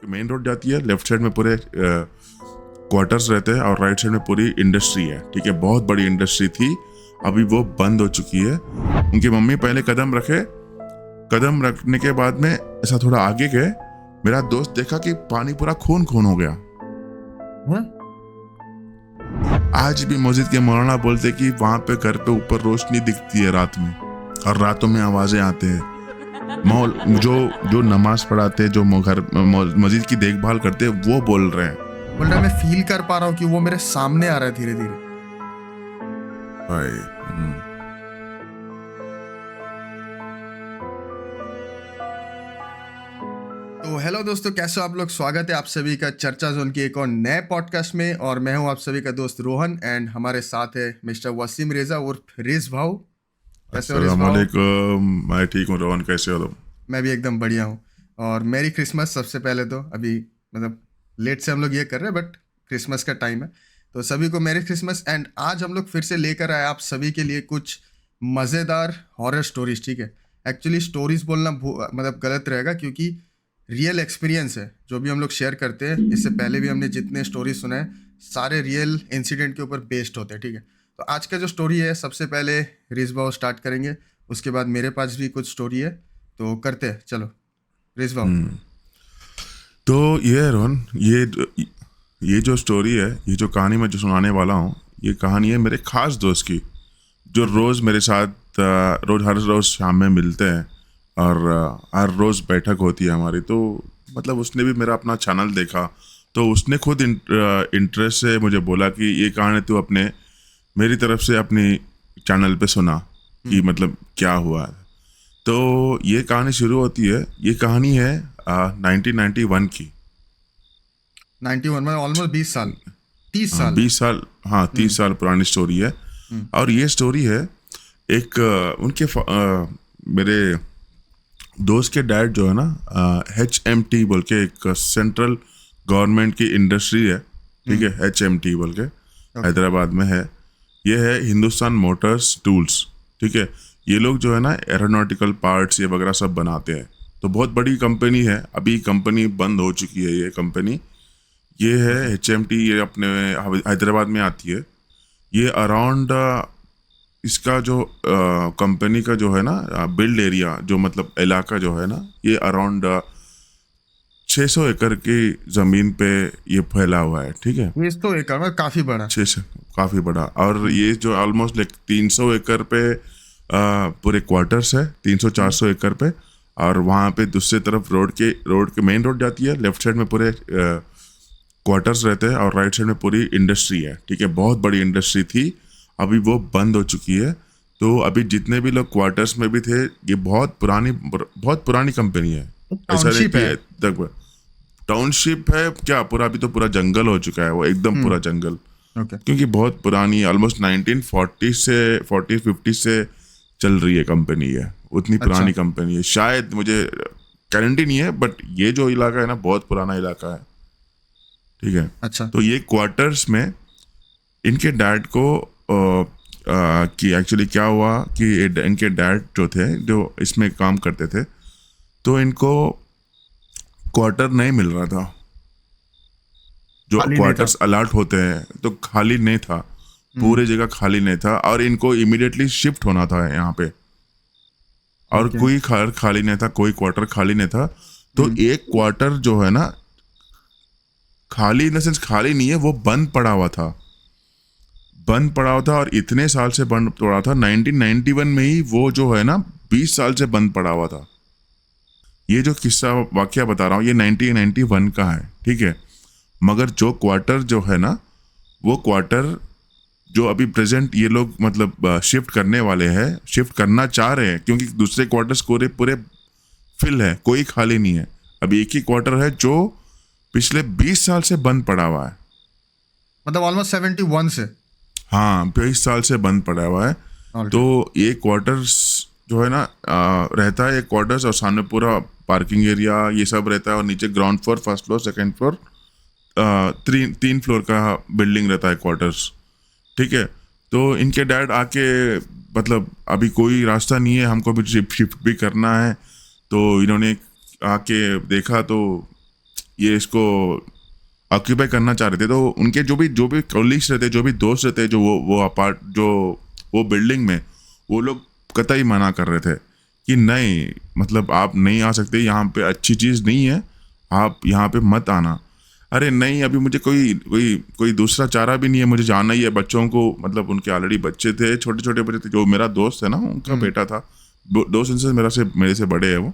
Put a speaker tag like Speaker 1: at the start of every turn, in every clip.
Speaker 1: Main road जाती है, left side में पूरे क्वार्टर्स रहते हैं और राइट साइड में पूरी इंडस्ट्री है। ठीक है, बहुत बड़ी इंडस्ट्री थी, अभी वो बंद हो चुकी है। उनकी मम्मी पहले कदम रखने के बाद में ऐसा थोड़ा आगे गए, मेरा दोस्त देखा कि पानी पूरा खून खून हो गया। आज भी मस्जिद के मौलाना बोलते कि वहां पे घर पे ऊपर रोशनी दिखती है रात में, और रातों में आवाजें आते हैं। जो नमाज पढ़ाते हैं, जो घर मस्जिद की देखभाल करते हैं, वो बोल रहे हैं।
Speaker 2: मैं फील कर पा रहा हूँ कि वो मेरे सामने आ रहा है धीरे धीरे। तो हेलो दोस्तों, कैसे हो आप लोग? स्वागत है आप सभी का चर्चा जोन की एक और नए पॉडकास्ट में। और मैं हूं आप सभी का दोस्त रोहन, एंड हमारे साथ है मिस्टर वसीम रेजा उर्फ रिज भाऊ। कैसे हो रिज भाऊ?
Speaker 1: मैं ठीक हूँ रोहन, कैसे हो तुम?
Speaker 2: मैं भी एकदम बढ़िया हूँ। और मेरी क्रिसमस सबसे पहले तो। अभी मतलब लेट से हम लोग ये कर रहे हैं, बट क्रिसमस का टाइम है, तो सभी को मेरी क्रिसमस। एंड आज हम लोग फिर से लेकर आए आप सभी के लिए कुछ मज़ेदार हॉरर स्टोरीज। ठीक है, एक्चुअली स्टोरीज बोलना मतलब गलत रहेगा, क्योंकि रियल एक्सपीरियंस है जो भी हम लोग शेयर करते हैं। इससे पहले भी हमने जितने स्टोरीज सुने हैं, सारे रियल इंसिडेंट के ऊपर बेस्ड होते हैं। ठीक है, तो आज का जो स्टोरी है, सबसे पहले रिज भाऊ स्टार्ट करेंगे, उसके बाद मेरे पास भी कुछ स्टोरी है, तो करते हैं। चलो रिज भाऊ।
Speaker 1: तो ये रोहन, ये जो स्टोरी है, ये जो कहानी मैं जो सुनाने वाला हूँ, ये कहानी है मेरे खास दोस्त की, जो रोज़ मेरे साथ हर रोज़ शाम में मिलते हैं, और हर रोज़ बैठक होती है हमारी। तो मतलब उसने भी मेरा अपना चैनल देखा, तो उसने खुद इंटरेस्ट से मुझे बोला कि ये कहानी तू मेरी तरफ से अपनी चैनल पे सुना कि मतलब क्या हुआ है। तो ये कहानी शुरू होती है, ये कहानी है 1991 की।
Speaker 2: 91 में ऑलमोस्ट 20 साल 30 साल
Speaker 1: 20 साल, हाँ 30 साल पुरानी स्टोरी है। और ये स्टोरी है एक मेरे दोस्त के डैड जो है ना, HMT बोल के एक सेंट्रल गवर्नमेंट की इंडस्ट्री है। ठीक है, HMT बोल के हैदराबाद में है। ये है हिंदुस्तान मोटर्स टूल्स। ठीक है, ये लोग जो है ना एरोनॉटिकल पार्ट्स ये वगैरह सब बनाते हैं। तो बहुत बड़ी कंपनी है, अभी कंपनी बंद हो चुकी है ये कंपनी। ये है HMT, ये अपने हैदराबाद में आती है। ये अराउंड इसका जो कंपनी का जो है ना बिल्ड एरिया, जो मतलब इलाका जो है ना, ये अराउंड 600 एकड़ की ज़मीन पे ये फैला हुआ है। ठीक है,
Speaker 2: 600 एकड़ में काफ़ी बड़ा।
Speaker 1: 600 काफ़ी बड़ा। और ये जो ऑलमोस्ट 300 एकड़ पे पूरे क्वार्टर्स है, 300-400 एकड़ पे। और वहाँ पे दूसरी तरफ रोड के मेन रोड जाती है, लेफ्ट साइड में पूरे क्वार्टर्स रहते हैं और राइट साइड में पूरी इंडस्ट्री है। ठीक है, बहुत बड़ी इंडस्ट्री थी, अभी वो बंद हो चुकी है। तो अभी जितने भी लोग क्वार्टर्स में भी थे, ये बहुत पुरानी कंपनी है। ऐसा नहीं कि टाउनशिप है क्या, पूरा अभी तो पूरा जंगल हो चुका है वो, एकदम पूरा जंगल। क्योंकि बहुत पुरानी, ऑलमोस्ट 1940 से चल रही है कंपनी है, उतनी पुरानी कंपनी है। शायद मुझे गारंटी नहीं है, बट ये जो इलाका है ना, बहुत पुराना इलाका है। ठीक है,
Speaker 2: अच्छा।
Speaker 1: तो ये क्वार्टर्स में इनके डैड को कि एक्चुअली क्या हुआ कि इनके डैड जो थे, जो इसमें काम करते थे, तो इनको क्वार्टर नहीं मिल रहा था। जो क्वार्टर्स अलॉट होते हैं तो खाली नहीं था, पूरे जगह खाली नहीं था, और इनको इमीडिएटली शिफ्ट होना था यहाँ पे। और कोई खाली नहीं था, कोई क्वार्टर खाली नहीं था। तो एक क्वार्टर जो है ना, खाली इन द सेंस खाली नहीं है, वो बंद पड़ा हुआ था। और इतने साल से बंद पड़ा था, 1991 में ही वो जो है ना 20 साल से बंद पड़ा हुआ था। ये जो किस्सा वाकया बता रहा हूँ, ये 1991 का है। ठीक है, मगर जो क्वार्टर जो है ना, वो क्वार्टर जो अभी प्रेजेंट ये लोग मतलब शिफ्ट करने वाले हैं, शिफ्ट करना चाह रहे हैं, क्योंकि दूसरे क्वार्टर्स पूरे फिल है, कोई खाली नहीं है। अभी एक ही क्वार्टर है जो पिछले 20 साल से बंद पड़ा हुआ है,
Speaker 2: मतलब ऑलमोस्ट 71 से।
Speaker 1: हाँ, 20 साल से बंद पड़ा हुआ है। तो ये क्वार्टर्स जो है ना रहता है, एक क्वार्टर्स, और सामने पूरा पार्किंग एरिया ये सब रहता है, और नीचे ground floor, first floor, second floor, 3 floor का बिल्डिंग रहता है क्वार्टर्स। ठीक है, तो इनके डैड आके मतलब अभी कोई रास्ता नहीं है, हमको भी शिफ्ट भी करना है। तो इन्होंने आके देखा, तो ये इसको ऑक्यूपाई करना चाह रहे थे। तो उनके जो भी कॉलीग्स रहते, जो भी दोस्त रहते, जो वो बिल्डिंग में, वो लोग कतई मना कर रहे थे कि नहीं, मतलब आप नहीं आ सकते, यहाँ पे अच्छी चीज़ नहीं है, आप यहाँ पे मत आना। अरे नहीं, अभी मुझे कोई दूसरा चारा भी नहीं है, मुझे जाना ही है। बच्चों को, मतलब उनके ऑलरेडी बच्चे थे, छोटे छोटे बच्चे थे। जो मेरा दोस्त है ना, उनका बेटा था, दोस्त इनसे मेरे से बड़े है वो।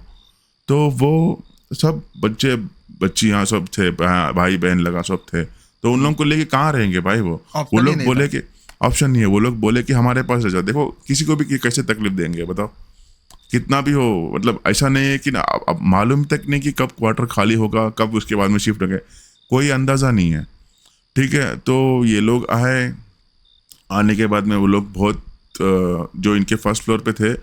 Speaker 1: तो वो सब बच्चे बच्चियाँ सब थे, भाई बहन लगा सब थे। तो उन लोगों को लेके कहाँ रहेंगे भाई? वो लोग बोले कि ऑप्शन नहीं है। वो लोग बोले कि हमारे पास रह जाओ। देखो, किसी को भी कैसे तकलीफ देंगे बताओ, कितना भी हो। मतलब ऐसा नहीं है कि ना, अब मालूम तक नहीं कि कब क्वार्टर खाली होगा, कब उसके बाद में शिफ्ट होंगे, कोई अंदाज़ा नहीं है। ठीक है, तो ये लोग आने के बाद में वो लोग बहुत, जो इनके फर्स्ट फ्लोर पे थे,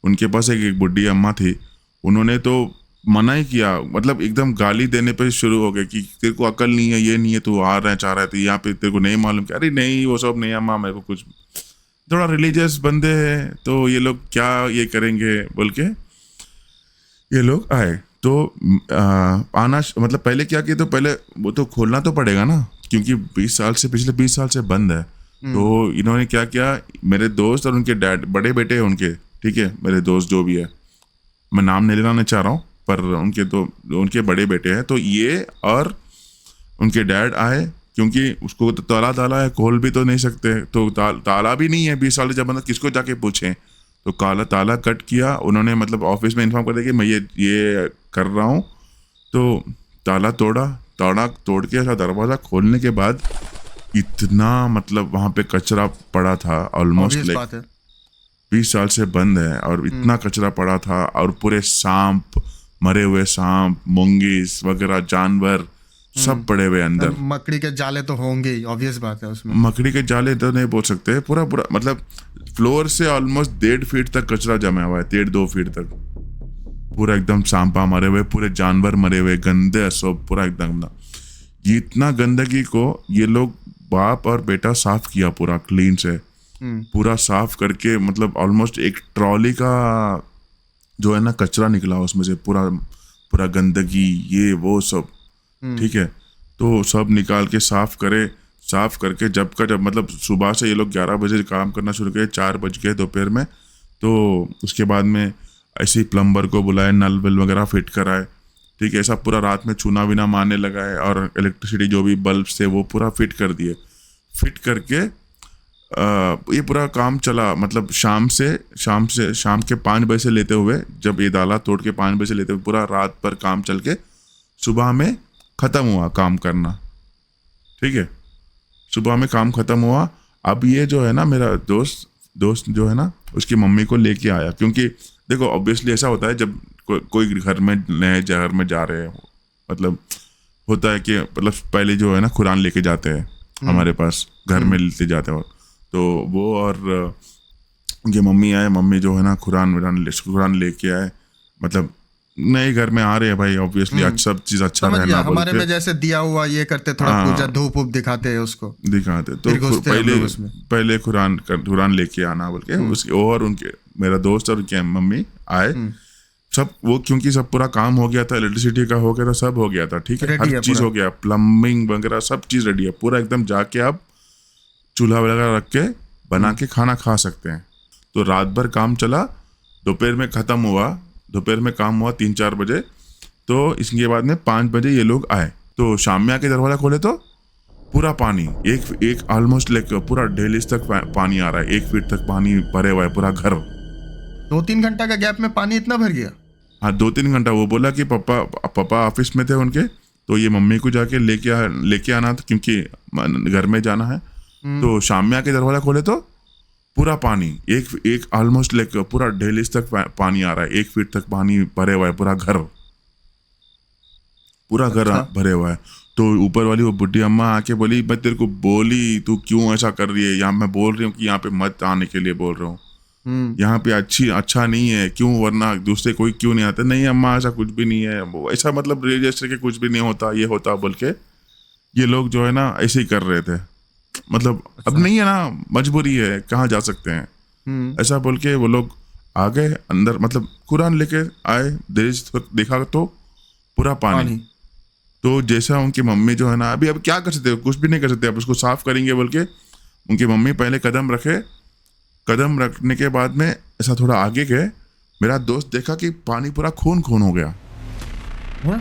Speaker 1: उनके पास एक बुढ़ी अम्मा थी। उन्होंने तो मना ही किया, मतलब एकदम गाली देने पे शुरू हो गए कि तेरे को अकल नहीं है, ये नहीं है, तू आ रहा है, चाह रहा है, तो यहाँ पे तेरे को नहीं मालूम क्या? अरे नहीं, वो सब नहीं अम्मा, मेरे को कुछ, थोड़ा रिलीजियस बंदे हैं, तो ये लोग क्या ये करेंगे बोल के ये लोग आए। तो आना, मतलब पहले क्या किया, तो पहले वो तो खोलना तो पड़ेगा ना, क्योंकि पिछले 20 साल से बंद है। तो इन्होंने क्या किया, मेरे दोस्त और उनके डैड, बड़े बेटे हैं उनके, ठीक है, मेरे दोस्त जो भी है, मैं नाम नहीं लेना चाह रहा हूँ, पर उनके बड़े बेटे हैं। तो ये और उनके डैड आए, क्योंकि उसको तो ताला है, खोल भी तो नहीं सकते, तो ताला भी नहीं है 20 साल जब, मतलब किसको जाके पूछें। तो ताला कट किया उन्होंने, मतलब ऑफिस में इन्फॉर्म कर दिया कि मैं ये कर रहा हूँ। तो ताला तोड़ के ऐसा दरवाज़ा खोलने के बाद इतना, मतलब वहाँ पे कचरा पड़ा था, ऑलमोस्ट लाइक 20 साल से बंद है, और इतना कचरा पड़ा था, और पूरे सांप, मरे हुए सांप, मुंगीस वगैरह जानवर सब पड़े हुए अंदर।
Speaker 2: मकड़ी के जाले तो होंगे ही, ऑब्वियस बात है उसमें।
Speaker 1: मकड़ी के जाले तो नहीं बोल सकते, पूरा मतलब फ्लोर से ऑलमोस्ट 1.5 फीट तक कचरा जमा हुआ है, 1.5-2 फीट तक, पूरा एकदम सांपा मरे हुए, पूरे जानवर मरे हुए, गंदे सब, पूरा एकदम ना। ये इतना गंदगी को ये लोग बाप और बेटा साफ किया, पूरा क्लीन से, पूरा साफ करके, मतलब ऑलमोस्ट एक ट्रॉली का जो है ना कचरा निकला उसमें से, पूरा गंदगी, ये वो सब, ठीक है। तो सब निकाल के साफ करके जब मतलब सुबह से ये लोग 11 बजे काम करना शुरू किए, 4 बज गए दोपहर में। तो उसके बाद में ऐसे ही प्लम्बर को बुलाए, नल वल वगैरह फिट कराए, ठीक है। ऐसा पूरा रात में चूना विना मारने लगा है, और इलेक्ट्रिसिटी जो भी बल्ब थे वो पूरा फिट कर दिए। फिट करके ये पूरा काम चला, मतलब शाम के 5 बजे से लेते हुए, जब ये ताला तोड़ के 5 बजे से लेते हुए पूरा रात पर काम चल के सुबह में ख़त्म हुआ काम करना, ठीक है। सुबह में काम ख़त्म हुआ। अब ये जो है ना, मेरा दोस्त जो है ना, उसकी मम्मी को लेके आया, क्योंकि देखो ऑब्वियसली ऐसा होता है जब कोई घर में नए घर में जा रहे हो, मतलब होता है कि मतलब पहले जो है ना कुरान लेके जाते हैं हमारे पास, घर में लेते जाते हैं। तो वो और उनकी मम्मी आए, मम्मी जो है ना कुरान लेके आए, मतलब नए घर में आ रहे हैं भाई, ऑब्वियसली सब चीज अच्छा रहना,
Speaker 2: हमारे में जैसे दिया हुआ ये करते, थोड़ा पूजा धूप दिखाते हैं, उसको दिखाते।
Speaker 1: तो पहले कुरान लेके आना बोल के उसके, और उनके मेरा दोस्त और उनकी मम्मी आए सब, वो क्योंकि सब पूरा काम हो गया था, इलेक्ट्रिसिटी का हो गया था, सब हो गया था, ठीक है, हर चीज हो गया, प्लम्बिंग वगैरह सब चीज रेडी है पूरा एकदम। जाके आप चूल्हा वगैरह रख के बना के खाना खा सकते हैं। तो रात भर काम चला, दोपहर में काम हुआ 3-4 बजे। तो इसके बाद में 5 बजे ये लोग आए, तो शाम में आके दरवाजा खोले तो पूरा पानी, एक ऑलमोस्ट लाइक पूरा 1.5 इंच तक पानी आ रहा है, 1 फीट तक पानी भरे हुआ है पूरा घर।
Speaker 2: 2-3 घंटा का गैप में पानी इतना भर गया?
Speaker 1: हाँ, 2-3 घंटा। वो बोला कि पापा ऑफिस में थे उनके, तो ये मम्मी को जाके लेके आना था, क्योंकि घर में जाना है। तो शाम में आके दरवाजा खोले तो पूरा पानी, एक ऑलमोस्ट लाइक पूरा 1.5 इंच तक पानी आ रहा है, 1 फीट तक पानी भरे हुआ है पूरा घर भरे हुआ है। तो ऊपर वाली वो बुढ़ी अम्मा आके बोली, मैं तेरे को बोली, तू क्यों ऐसा कर रही है? यहाँ मैं बोल रही हूँ कि यहाँ पे मत आने के लिए बोल रहा हूँ, यहाँ पे अच्छा नहीं है, क्यों, वरना दूसरे कोई क्यों नहीं आते? नहीं अम्मा, ऐसा कुछ भी नहीं है, ऐसा मतलब रजिस्टर के कुछ भी नहीं होता, ये होता बोल के ये लोग जो है ना ऐसे ही कर रहे थे। मतलब अब नहीं है ना, मजबूरी है, कहाँ जा सकते हैं, ऐसा बोल के वो लोग आ गए अंदर, मतलब कुरान लेके आए, देखा तो पूरा पानी। तो जैसा उनकी मम्मी जो है ना, अभी अब क्या कर सकते हो, कुछ भी नहीं कर सकते, अब उसको साफ करेंगे बोल के उनकी मम्मी पहले कदम रखे। कदम रखने के बाद में ऐसा थोड़ा आगे गए, मेरा दोस्त देखा कि पानी पूरा खून खून हो गया,
Speaker 2: हाँ?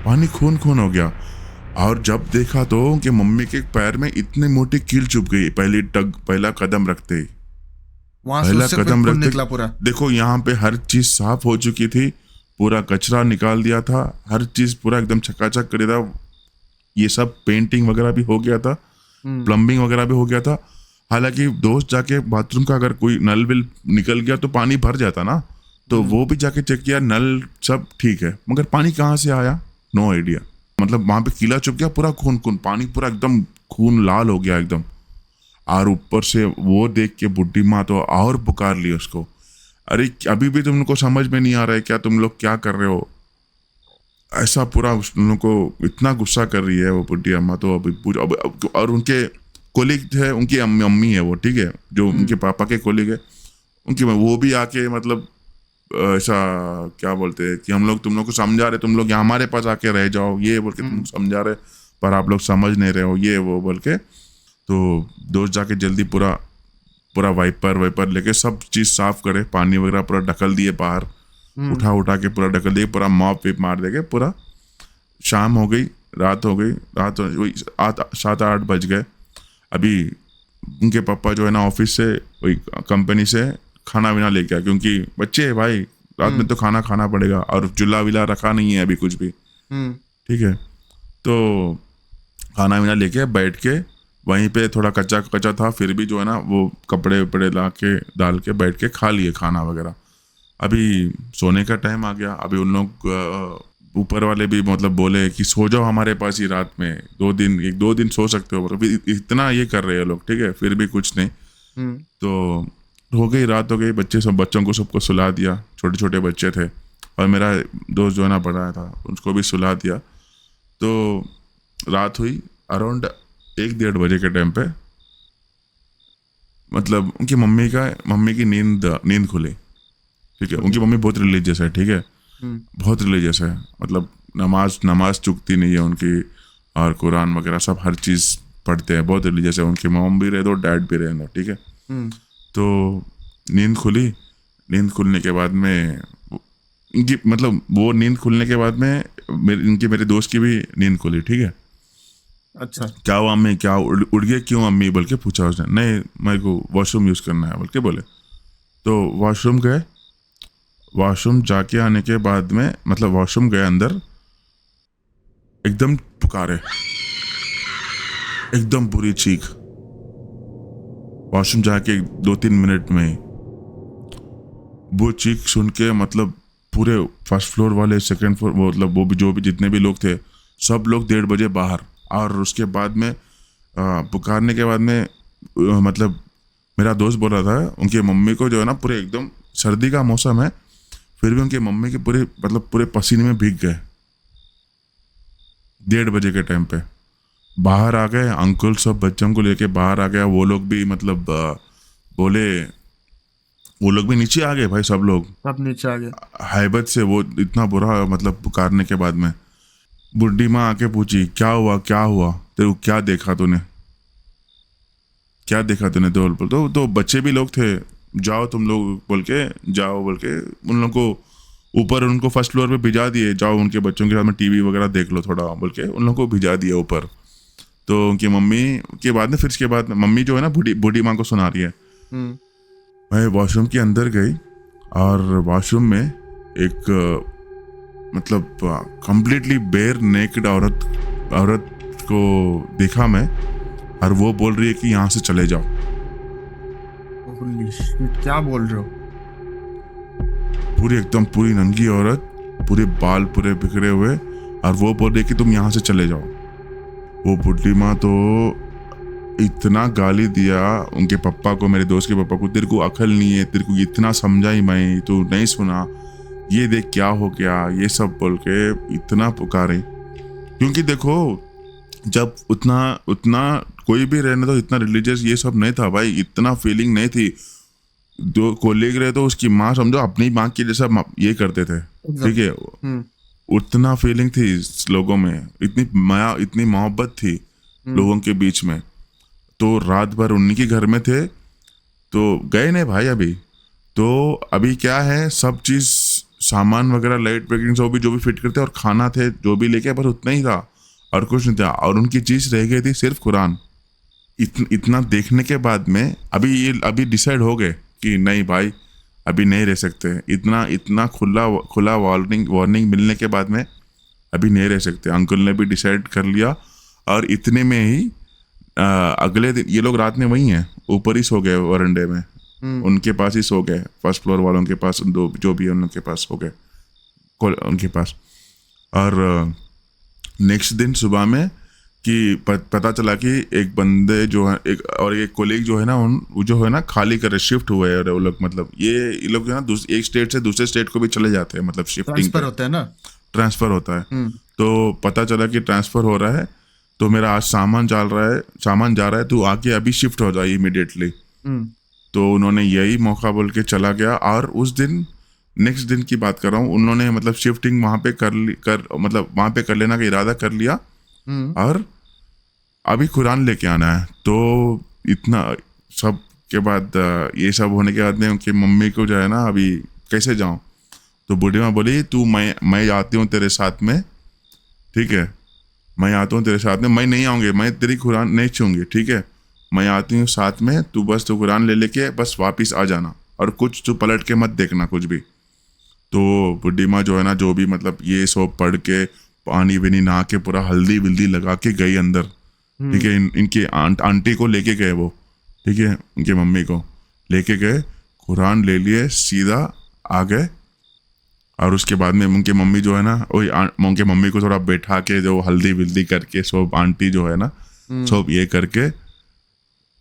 Speaker 1: पानी खून खून हो गया। और जब देखा तो उनके मम्मी के पैर में इतनी मोटी कील चुभ गई पहला कदम रखते ही।
Speaker 2: वहां से
Speaker 1: पहला
Speaker 2: उससे फिर
Speaker 1: कदम
Speaker 2: खून
Speaker 1: रखते
Speaker 2: निकला पूरा।
Speaker 1: देखो यहाँ पे हर चीज साफ हो चुकी थी, पूरा कचरा निकाल दिया था, हर चीज पूरा एकदम चकाचक कर दिया था। ये सब पेंटिंग वगैरह भी हो गया था, प्लम्बिंग वगैरह भी हो गया था। हालांकि दोस्त जाके बाथरूम का अगर कोई नल विल निकल गया तो पानी भर जाता ना, तो वो भी जाके चेक किया, नल सब ठीक है, मगर पानी कहाँ से आया नो आइडिया। मतलब वहां पे कीला चुप गया, पूरा खून खून, पानी पूरा एकदम खून लाल हो गया एकदम। और ऊपर से वो देख के बुड्ढी माँ तो और पुकार ली उसको, अरे अभी भी तुमको समझ में नहीं आ रहा है क्या, तुम लोग क्या कर रहे हो, ऐसा पूरा उन लोगों को इतना गुस्सा कर रही है वो बुढ़ी अम्मा। तो अभी और उनके कोलीग है, उनकी अम्मी है वो, ठीक है, जो उनके पापा के कोलीग है, उनकी वो भी आके मतलब ऐसा क्या बोलते हैं कि हम लोग तुम लोग को समझा रहे, तुम लोग यहाँ हमारे पास आके रह जाओ, ये बोल के तुम समझा रहे पर आप लोग समझ नहीं रहे हो, ये वो बोल के। तो दोस्त जाके जल्दी पूरा वाइपर लेके सब चीज साफ करे, पानी वगैरह पूरा ढकल दिए बाहर, उठा के पूरा ढकल दिए, पूरा मॉप विप मार देके पूरा। शाम हो गई, रात हो गई, वही 7-8 बज गए। अभी उनके पापा जो है ना ऑफिस से, वही कंपनी से खाना विना लेके आया, क्योंकि बच्चे है भाई, रात में तो खाना खाना पड़ेगा, और चूल्हा विला रखा नहीं है अभी कुछ भी, ठीक है। तो खाना विना लेके बैठ के वहीं पे थोड़ा कच्चा कच्चा था, फिर भी जो है ना वो कपड़े वपड़े ला के डाल के बैठ के खा लिए खाना वगैरह। अभी सोने का टाइम आ गया। अभी उन लोग ऊपर वाले भी मतलब बोले कि सो जाओ हमारे पास ही रात में, 2 दिन सो सकते हो, अभी इतना ये कर रहे हैं लोग, ठीक है, फिर भी कुछ नहीं। तो हो गई रात, हो गई, बच्चों को सबको सुला दिया, छोटे छोटे बच्चे थे, और मेरा दोस्त जो है ना बड़ा था उसको भी सुला दिया। तो रात हुई अराउंड 1-1:30 बजे के टाइम पे, मतलब उनकी मम्मी की नींद खुली, ठीक है। उनकी मम्मी बहुत रिलीजियस है, ठीक है, बहुत रिलीजियस है, मतलब नमाज चुकती नहीं है उनकी, और कुरान वगैरह सब हर चीज़ पढ़ते हैं, बहुत रिलीजियस है। उनकी मॉम भी रहे दो, डैड भी रहे दो, ठीक है। तो नींद खुलने के बाद में इनकी मतलब वो नींद खुलने के बाद में मेरे दोस्त की भी नींद खुली, ठीक है।
Speaker 2: अच्छा,
Speaker 1: क्या हुआ अम्मी, क्या उड़ गए क्यों अम्मी बोल के पूछा उसने। नहीं मेरे को वॉशरूम यूज़ करना है बोल के बोले। तो वॉशरूम गए, वॉशरूम जाके आने के बाद में मतलब वॉशरूम गए, अंदर एकदम पुकारे, एकदम बुरी चीख, वॉशरूम जाके 2-3 मिनट में वो चीख सुन के मतलब पूरे फर्स्ट फ्लोर वाले, सेकंड फ्लोर, मतलब वो भी जो भी जितने भी लोग थे सब लोग 1:30 बजे बाहर। और उसके बाद में पुकारने के बाद में मतलब मेरा दोस्त बोल रहा था उनकी मम्मी को जो है ना पूरे एकदम, सर्दी का मौसम है फिर भी उनकी मम्मी के पूरे पसीने में भीग गए। 1:30 बजे के टाइम पे बाहर आ गए, अंकल सब बच्चों को लेके बाहर आ गया, वो लोग भी मतलब बोले, वो लोग भी नीचे आ गए भाई, सब
Speaker 2: नीचे आ गए
Speaker 1: हैबत से। वो इतना बुरा मतलब पुकारने के बाद में बुढ़ी माँ आके पूछी क्या हुआ तेरे को, क्या देखा तूने तो बच्चे भी लोग थे, जाओ तुम लोग बोल के उन लोग को ऊपर, उनको फर्स्ट फ्लोर पे भिजा दिए, जाओ उनके बच्चों के साथ में टीवी वगैरह देख लो थोड़ा बोल के उन लोग को भिजा दिया ऊपर। तो उनकी मम्मी के बाद में फिर इसके बाद मम्मी जो है ना बूढ़ी माँ को सुना रही है। मैं वॉशरूम के अंदर गई और वॉशरूम में एक मतलब कंप्लीटली बेयर नेकेड औरत को देखा मैं, और वो बोल रही है कि यहाँ से चले जाओ।
Speaker 2: क्या बोल रहे हो?
Speaker 1: पूरी नंगी औरत, पूरे बाल पूरे बिखरे हुए, और वो बोल रही है कि तुम यहाँ से चले जाओ। वो बुढ़ी माँ तो इतना गाली दिया उनके पापा को, मेरे दोस्त के पापा को, तेरे को अकल नहीं है, तेरे को इतना समझाई मैं, तू नहीं सुना, ये देख क्या हो गया, ये सब बोल के इतना पुकारे। क्योंकि देखो जब उतना कोई भी रहने तो इतना रिलीजियस ये सब नहीं था भाई, इतना फीलिंग नहीं थी। जो कोलीग रहे तो उसकी माँ समझो अपनी माँ की जैसा ये करते थे, ठीक है। उतना फीलिंग थी इस लोगों में, इतनी माया, इतनी मोहब्बत थी लोगों के बीच में। तो रात भर उन्हीं के घर में थे, तो गए नहीं भाई अभी। तो अभी क्या है, सब चीज़ सामान वगैरह लाइट ब्रेकिंग जो भी फिट करते और खाना थे जो भी लेके, बस उतना ही था और कुछ नहीं था। और उनकी चीज़ रह गई थी सिर्फ कुरान। इतना देखने के बाद में अभी डिसाइड हो गए कि नहीं भाई अभी नहीं रह सकते। इतना खुला वार्निंग मिलने के बाद में अभी नहीं रह सकते। अंकल ने भी डिसाइड कर लिया और इतने में ही अगले दिन ये लोग रात में वहीं हैं, ऊपर ही सो गए वरांडे में, उनके पास ही सो गए, फर्स्ट फ्लोर वालों के पास, दो जो भी है उनके पास सो गए उनके पास। और नेक्स्ट दिन सुबह में कि पता चला कि एक बंदे जो है एक कोलीग जो है ना, वो जो है ना खाली करे, शिफ्ट हुए हैं वो लोग। मतलब ये लोग जो है ना एक स्टेट से दूसरे स्टेट को भी चले जाते हैं, मतलब शिफ्टिंग
Speaker 2: ट्रांसफर होता है ना,
Speaker 1: ट्रांसफर होता है। तो पता चला कि ट्रांसफर हो रहा है, तो मेरा आज सामान जा रहा है, तू आके अभी शिफ्ट हो जाए इमीडिएटली। तो उन्होंने यही मौका बोल के चला गया। और उस दिन नेक्स्ट दिन की बात कर रहा हूँ, उन्होंने मतलब शिफ्टिंग वहाँ पे मतलब वहाँ पे कर लेना का इरादा कर लिया और अभी कुरान लेके आना है। तो इतना सब के बाद ये सब होने के बाद में उनकी मम्मी को जो है ना, अभी कैसे जाऊँ? तो बूढ़ी माँ बोली तू मैं आती हूँ तेरे साथ में, ठीक है, मैं आता हूँ तेरे साथ में, मैं नहीं आऊँगी, मैं तेरी कुरान नहीं छूँगी, ठीक है, मैं आती हूँ साथ में, तू बस तो कुरान ले लेके बस वापस आ जाना और कुछ तू पलट के मत देखना कुछ भी। तो बुढ़ी माँ जो है ना, जो भी मतलब ये सब पढ़ के पानी विनी नहा के पूरा हल्दी विल्दी लगा के गई अंदर, ठीक है। इनकी आंटी को लेके गए वो, ठीक है, उनकी मम्मी को लेके गए, कुरान ले लिए, सीधा आ गए। और उसके बाद में उनकी मम्मी जो है ना, वही उनके मम्मी को थोड़ा बैठा के जो हल्दी विल्दी करके सब आंटी जो है ना सब ये करके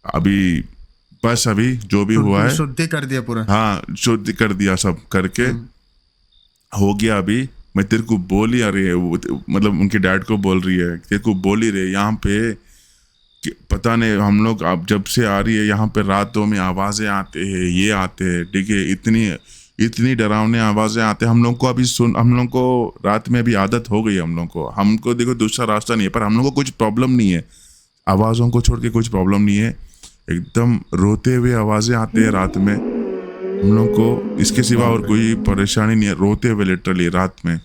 Speaker 1: अभी बस अभी जो भी हुआ है
Speaker 2: शुद्धि कर दिया पूरा।
Speaker 1: हाँ शुद्धि कर दिया, सब करके हो गया। अभी मैं तेरे को बोल ही आ रही है, मतलब उनके डैड को बोल रही है, तेरे को बोल ही रहे यहाँ पे पता नहीं हम लोग अब जब से आ रही है यहाँ पे रातों में आवाजें आते हैं, ये आते हैं, ठीक है, इतनी डरावने आवाजें आते हैं। हम लोग को अभी हम लोग को रात में भी आदत हो गई है हम लोग को। हमको देखो दूसरा रास्ता नहीं है, पर हम लोग को कुछ प्रॉब्लम नहीं है, आवाज़ों को छोड़ के कुछ प्रॉब्लम नहीं है। एकदम रोते हुए आवाज़ें आते हैं रात में, हम लोग को इसके सिवा और कोई परेशानी नहीं है, रोते हुए लिटरली रात में।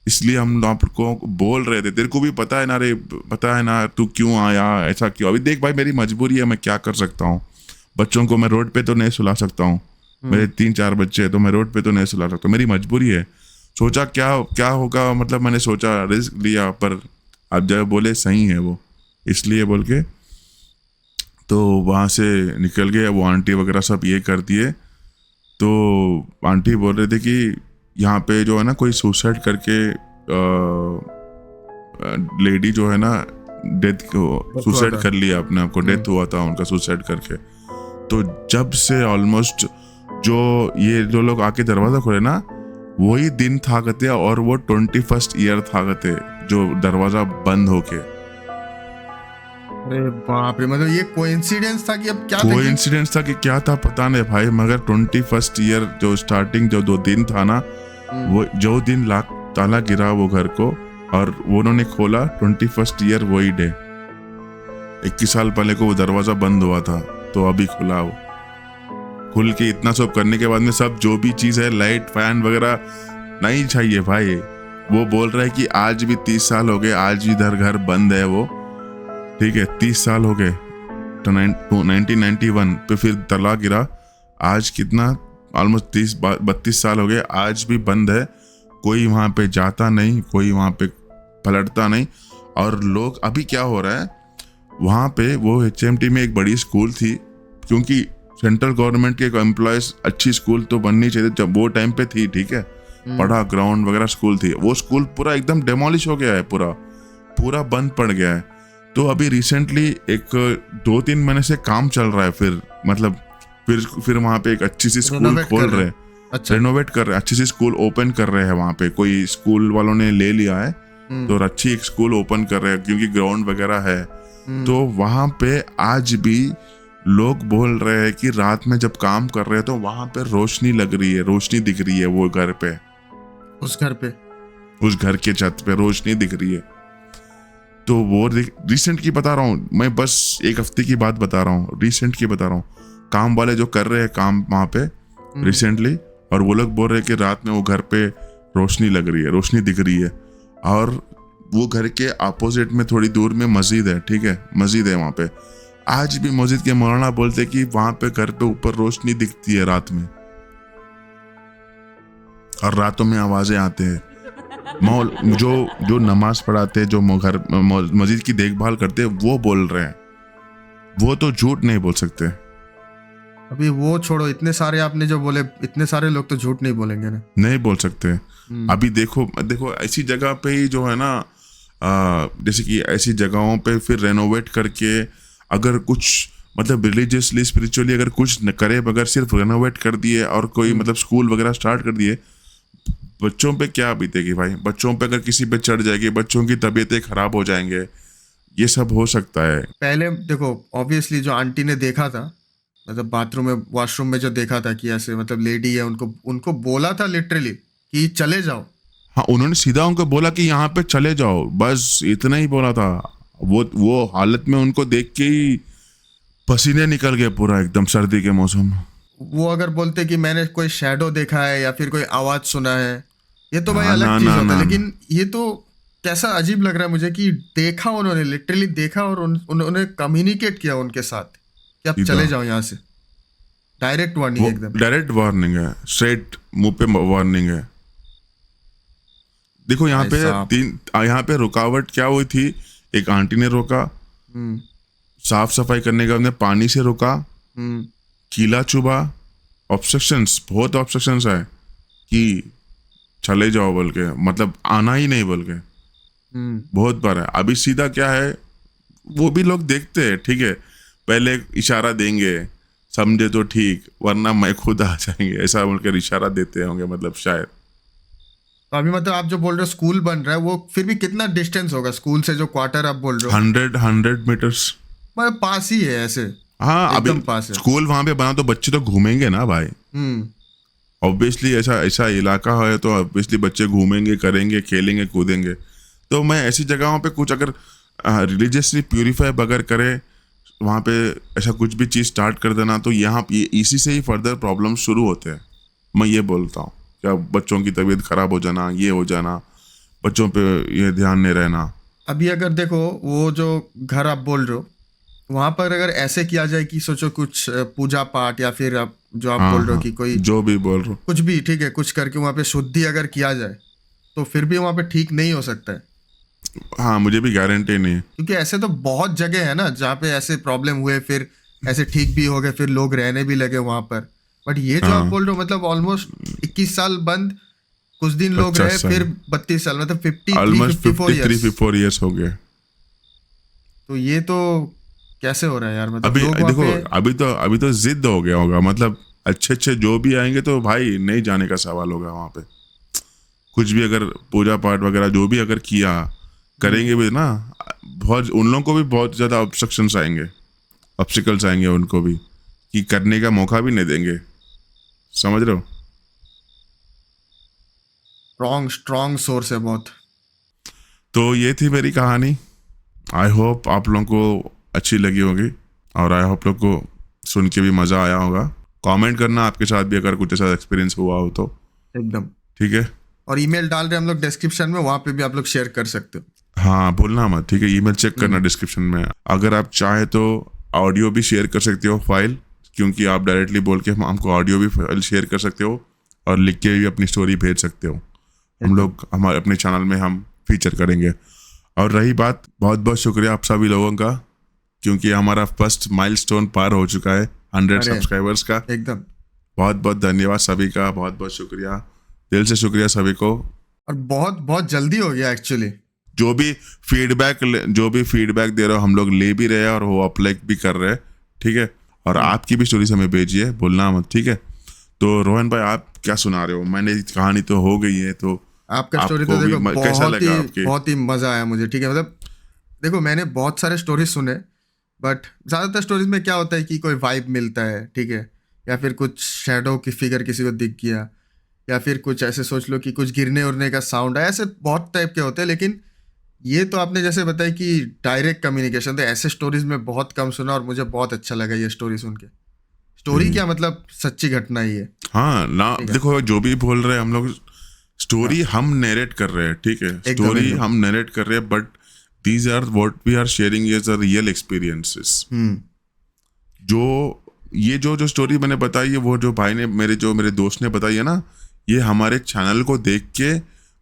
Speaker 1: इसलिए हम आपको बोल रहे थे, तेरे को भी पता है ना रे, पता है ना तू क्यों आया, ऐसा क्यों। अभी देख भाई मेरी मजबूरी है, मैं क्या कर सकता हूँ, बच्चों को मैं रोड पे तो नहीं सुला सकता हूँ, मेरे 3-4 बच्चे हैं तो मैं रोड पे तो नहीं सुला सकता, मेरी मजबूरी है। सोचा क्या होगा, मतलब मैंने सोचा रिस्क लिया, पर अब जब बोले सही है वो, इसलिए बोल के तो वहाँ से निकल गए। वो आंटी वगैरह सब ये कर दिए। तो आंटी बोल रहे थे कि यहाँ पे जो है ना कोई सुसाइड करके लेडी जो है ना डेथ सुसाइड कर लिया, अपने आप को डेथ हुआ था उनका सुसाइड करके। तो जब से ऑलमोस्ट जो लोग आके दरवाजा खोले ना, वही दिन था कहते, और वो 21st ईयर था कहते जो दरवाजा बंद होके।
Speaker 2: अरे बाप रे, मतलब ये कोइंसिडेंस था कि अब क्या
Speaker 1: कोइंसिडेंस था कि क्या था पता नहीं भाई, मगर 21st ईयर जो स्टार्टिंग जो 2 दिन था ना, वो जो दिन ताला गिरा वो घर को और वो उन्होंने खोला 21st ईयर वही डे, 21 साल पहले को वो दरवाजा बंद हुआ था, तो अभी खुला वो। खुल के इतना सब करने के बाद में सब जो भी चीज़ है लाइट फैन वगैरह नहीं चाहिए भाई। वो बोल रहा है कि आज भी 30 साल हो गए, आज भी घर बंद है वो, ठीक है, 30 साल हो गए, तो 1991 पे फिर तला गिरा, आज कितना ऑलमोस्ट 32 साल हो गए, आज भी बंद है, कोई वहाँ पे जाता नहीं, कोई वहाँ पे पलटता नहीं। और लोग अभी क्या हो रहा है वहाँ पे, वो HMT में एक बड़ी स्कूल थी, क्योंकि सेंट्रल गवर्नमेंट के एम्प्लॉयज अच्छी स्कूल तो बननी चाहिए, जब वो टाइम पे थी, ठीक है, बड़ा ग्राउंड वगैरह स्कूल थी, वो स्कूल पूरा एकदम डेमोलिश हो गया है, पूरा बंद पड़ गया है। तो अभी रिसेंटली एक 2-3 महीने से काम चल रहा है, फिर मतलब फिर वहाँ पे एक अच्छी सी स्कूल खोल रहे हैं, अच्छा रेनोवेट कर रहे हैं, अच्छी सी स्कूल ओपन कर रहे हैं वहाँ पे, कोई स्कूल वालों ने ले लिया है, तो अच्छी एक स्कूल ओपन कर रहे हैं क्योंकि ग्राउंड वगैरह है। तो वहाँ पे आज भी लोग बोल रहे हैं कि रात में जब काम कर रहे हैं तो वहाँ पे रोशनी लग रही है, रोशनी दिख रही है वो घर पे,
Speaker 2: उस घर पे
Speaker 1: उस घर के छत पे रोशनी दिख रही है। तो वो रिसेंट की बता रहा हूँ मैं, बस एक हफ्ते की बात बता रहा हूँ, रिसेंट की बता रहा हूँ। काम वाले जो कर रहे हैं काम वहाँ पे रिसेंटली, और वो लोग बोल रहे हैं कि रात में वो घर पे रोशनी लग रही है, रोशनी दिख रही है। और वो घर के अपोजिट में थोड़ी दूर में मस्जिद है, ठीक है, मस्जिद है वहाँ पे। आज भी मस्जिद के मौलाना बोलते कि वहाँ पे घर पे ऊपर रोशनी दिखती है रात में, और रातों में आवाजें आते हैं। जो नमाज पढ़ाते हैं, जो घर मस्जिद की देखभाल करते हैं, वो बोल रहे हैं, वो तो झूठ नहीं बोल सकते।
Speaker 2: अभी वो छोड़ो, इतने सारे आपने जो बोले, इतने सारे लोग तो झूठ नहीं बोलेंगे ना,
Speaker 1: नहीं बोल सकते। अभी देखो ऐसी जगह पे ही जो है ना, जैसे कि ऐसी जगहों पे फिर रेनोवेट करके अगर कुछ मतलब रिलीजियसली स्पिरिचुअली अगर कुछ न करे, अगर सिर्फ रेनोवेट कर दिए और कोई मतलब स्कूल वगैरह स्टार्ट कर दिए, बच्चों पे क्या बीतेगी भाई? बच्चों पे अगर किसी पे चढ़ जाएगी, बच्चों की तबीयतें खराब हो जाएंगे, ये सब हो सकता है।
Speaker 2: पहले देखो ऑब्वियसली जो आंटी ने देखा था, मतलब बाथरूम में वॉशरूम में जो देखा था कि ऐसे मतलब लेडी है, उनको बोला था लिटरली कि चले जाओ।
Speaker 1: हाँ, उन्होंने सीधा उनको बोला कि यहाँ पे चले जाओ, बस इतना ही बोला था। वो हालत में उनको देख के ही पसीने निकल गए पूरा एकदम, सर्दी के मौसम में।
Speaker 2: वो अगर बोलते कि मैंने कोई शैडो देखा है या फिर कोई आवाज सुना है, ये तो भाई अलग
Speaker 1: ना
Speaker 2: चीज
Speaker 1: ना
Speaker 2: होता है,
Speaker 1: ना,
Speaker 2: लेकिन ये तो कैसा अजीब लग रहा है मुझे कि देखा, उन्होंने लिटरली देखा और उन्होंने कम्युनिकेट किया उनके साथ कि आप चले जाओ यहाँ से। डायरेक्ट वार्निंग एकदम।
Speaker 1: डायरेक्ट वार्निंग है, स्ट्रेट मुंह पे वार्निंग है। देखो यहाँ पे रुकावट क्या हुई थी, एक आंटी ने रोका, साफ सफाई करने का, उन्हें पानी से रोका, कीला चुबा, ऑब्स्ट्रक्शंस, बहुत ऑब्स्ट्रक्शंस है कि चले जाओ बोल के, मतलब आना ही नहीं बोल के, बहुत बार है। अभी सीधा क्या है, वो भी लोग देखते हैं, ठीक है, पहले इशारा देंगे, समझे तो ठीक, वरना मैं खुद आ जाएंगे, ऐसा बोलकर इशारा देते होंगे, मतलब शायद।
Speaker 2: तो अभी मतलब आप जो बोल रहे हो स्कूल बन रहा है, वो फिर भी कितना डिस्टेंस होगा स्कूल से, जो क्वार्टर आप बोल रहे हो?
Speaker 1: 100 मीटर्स,
Speaker 2: मतलब पास ही है ऐसे?
Speaker 1: हाँ, अभी
Speaker 2: एकदम पास है।
Speaker 1: स्कूल वहां पे बना तो बच्चे तो घूमेंगे ना भाई। ऑब्वियसली ऐसा इलाका है तो ऑब्वियसली बच्चे घूमेंगे, करेंगे, खेलेंगे, कूदेंगे। तो मैं ऐसी जगहों पे कुछ अगर रिलीजियसली प्यूरिफाई बगैर करे, वहाँ पे ऐसा कुछ भी चीज़ स्टार्ट कर देना, तो यहाँ इसी से ही फर्दर प्रॉब्लम शुरू होते हैं। मैं ये बोलता हूँ, क्या बच्चों की तबीयत खराब हो जाना, ये हो जाना, बच्चों पे ये ध्यान नहीं रहना।
Speaker 2: अभी अगर देखो वो जो घर आप बोल रहे हो, वहां पर अगर ऐसे किया जाए कि सोचो कुछ पूजा पाठ या फिर आप जो आप बोल रहे हो कि कोई
Speaker 1: जो भी बोल रहे हो,
Speaker 2: कुछ भी ठीक है, कुछ करके वहां पे शुद्धि अगर किया जाए, तो फिर भी वहां पे ठीक नहीं हो सकता है।
Speaker 1: हाँ, मुझे भी गारंटी नहीं है,
Speaker 2: क्योंकि ऐसे तो बहुत जगह है ना जहाँ पे ऐसे प्रॉब्लम हुए, फिर ऐसे ठीक भी हो गए, फिर लोग रहने भी लगे वहां पर। बट ये जो आप बोल रहे हो, मतलब ऑलमोस्ट 21 साल बंद, कुछ दिन लोग रहे, फिर 32 साल, मतलब
Speaker 1: 53-54 ईयर्स हो गए।
Speaker 2: तो ये तो कैसे हो रहा है यार? मतलब
Speaker 1: अभी
Speaker 2: लोग
Speaker 1: देखो, अभी तो जिद हो गया होगा, मतलब अच्छे जो भी आएंगे तो भाई नहीं जाने का सवाल होगा वहां पे। कुछ भी अगर पूजा पाठ वगैरह जो भी अगर किया करेंगे भी ना, बहुत उन लोगों को भी बहुत ज्यादा ऑब्स्ट्रक्शंस आएंगे, ऑब्स्टिकल्स आएंगे उनको भी, कि करने का मौका भी नहीं देंगे। समझ रहे हो?
Speaker 2: स्ट्रॉन्ग सोर्स है बहुत।
Speaker 1: तो ये थी मेरी कहानी। आई होप आप लोगों को अच्छी लगी होगी, और आई होप लोग को सुन के भी मज़ा आया होगा। कमेंट करना आपके साथ भी अगर कुछ ऐसा एक्सपीरियंस हुआ हो तो।
Speaker 2: एकदम
Speaker 1: ठीक है,
Speaker 2: और ईमेल डाल रहे हैं हम लोग डिस्क्रिप्शन में, वहाँ पे भी आप लोग शेयर कर सकते हो।
Speaker 1: हाँ, भूलना मत, ठीक है, ईमेल चेक करना डिस्क्रिप्शन में। अगर आप चाहे तो ऑडियो भी शेयर कर सकते हो फाइल, क्योंकि आप डायरेक्टली बोल के हमको ऑडियो भी फाइल शेयर कर सकते हो, और लिख के भी अपनी स्टोरी भेज सकते हो। हम लोग हमारे अपने चैनल में हम फीचर करेंगे। और रही बात, बहुत बहुत शुक्रिया आप सभी लोगों का, क्योंकि हमारा फर्स्ट माइलस्टोन पार हो चुका है 100 सब्सक्राइबर्स का।
Speaker 2: एकदम
Speaker 1: बहुत बहुत धन्यवाद सभी का, बहुत बहुत शुक्रिया, दिल से शुक्रिया सभी को।
Speaker 2: और बहुत बहुत जल्दी हो गया एक्चुअली।
Speaker 1: जो भी फीडबैक दे रहे हो, हम लोग ले भी रहे हैं और वो अपलाइक भी कर रहे हैं, ठीक है। और आपकी भी स्टोरीज हमें भेजिए, भूलना मत, ठीक है। तो रोहन भाई, आप क्या सुना रहे हो? मैंने कहानी तो हो गई है, तो
Speaker 2: आपका स्टोरी तो देखो
Speaker 1: कैसा लगा आपके?
Speaker 2: बहुत ही मजा आया मुझे, ठीक है। मतलब देखो मैंने बहुत सारे स्टोरीज सुने, बट ज़्यादातर स्टोरीज में क्या होता है कि कोई वाइब मिलता है, ठीक है, या फिर कुछ शैडो की फिगर किसी को दिख गया, या फिर कुछ ऐसे सोच लो कि कुछ गिरने उड़ने का साउंड है, ऐसे बहुत टाइप के होते हैं। लेकिन ये तो आपने जैसे बताया कि डायरेक्ट कम्युनिकेशन, तो ऐसे स्टोरीज में बहुत कम सुना और मुझे बहुत अच्छा लगा ये स्टोरी सुन के। स्टोरी क्या, मतलब सच्ची घटना ही है।
Speaker 1: हाँ ना,
Speaker 2: ठीक है,
Speaker 1: देखो जो भी बोल रहे हैं हम लोग, स्टोरी हम नरेट कर रहे हैं, ठीक है,
Speaker 2: एकदम
Speaker 1: स्टोरी
Speaker 2: एकदम।
Speaker 1: हम नरेट कर रहे हैं, but these are what we are sharing is a real experiences.
Speaker 2: Hmm
Speaker 1: जो ये जो स्टोरी मैंने बताई है, वो जो भाई ने मेरे दोस्त ने बताई है ना, ये हमारे चैनल को देख के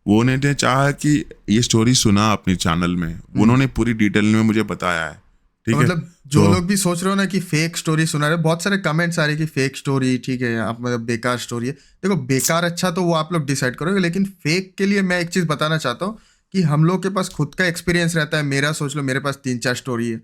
Speaker 1: वो ने चाहा कि ये स्टोरी सुना अपने चैनल में, उन्होंने पूरी डिटेल में मुझे बताया है,
Speaker 2: तो
Speaker 1: ठीक है।
Speaker 2: मतलब जो
Speaker 1: तो
Speaker 2: लोग भी सोच रहे हो ना कि फेक स्टोरी सुना रहे, बहुत सारे कमेंट्स आ रहे हैं कि फेक स्टोरी, ठीक है, आप मतलब बेकार स्टोरी है। देखो, बेकार अच्छा तो वो आप लोग डिसाइड करोगे, लेकिन फेक के लिए मैं एक चीज बताना चाहता हूँ कि हम लोग के पास खुद का एक्सपीरियंस रहता है। मेरा सोच लो, मेरे पास 3-4 स्टोरी है,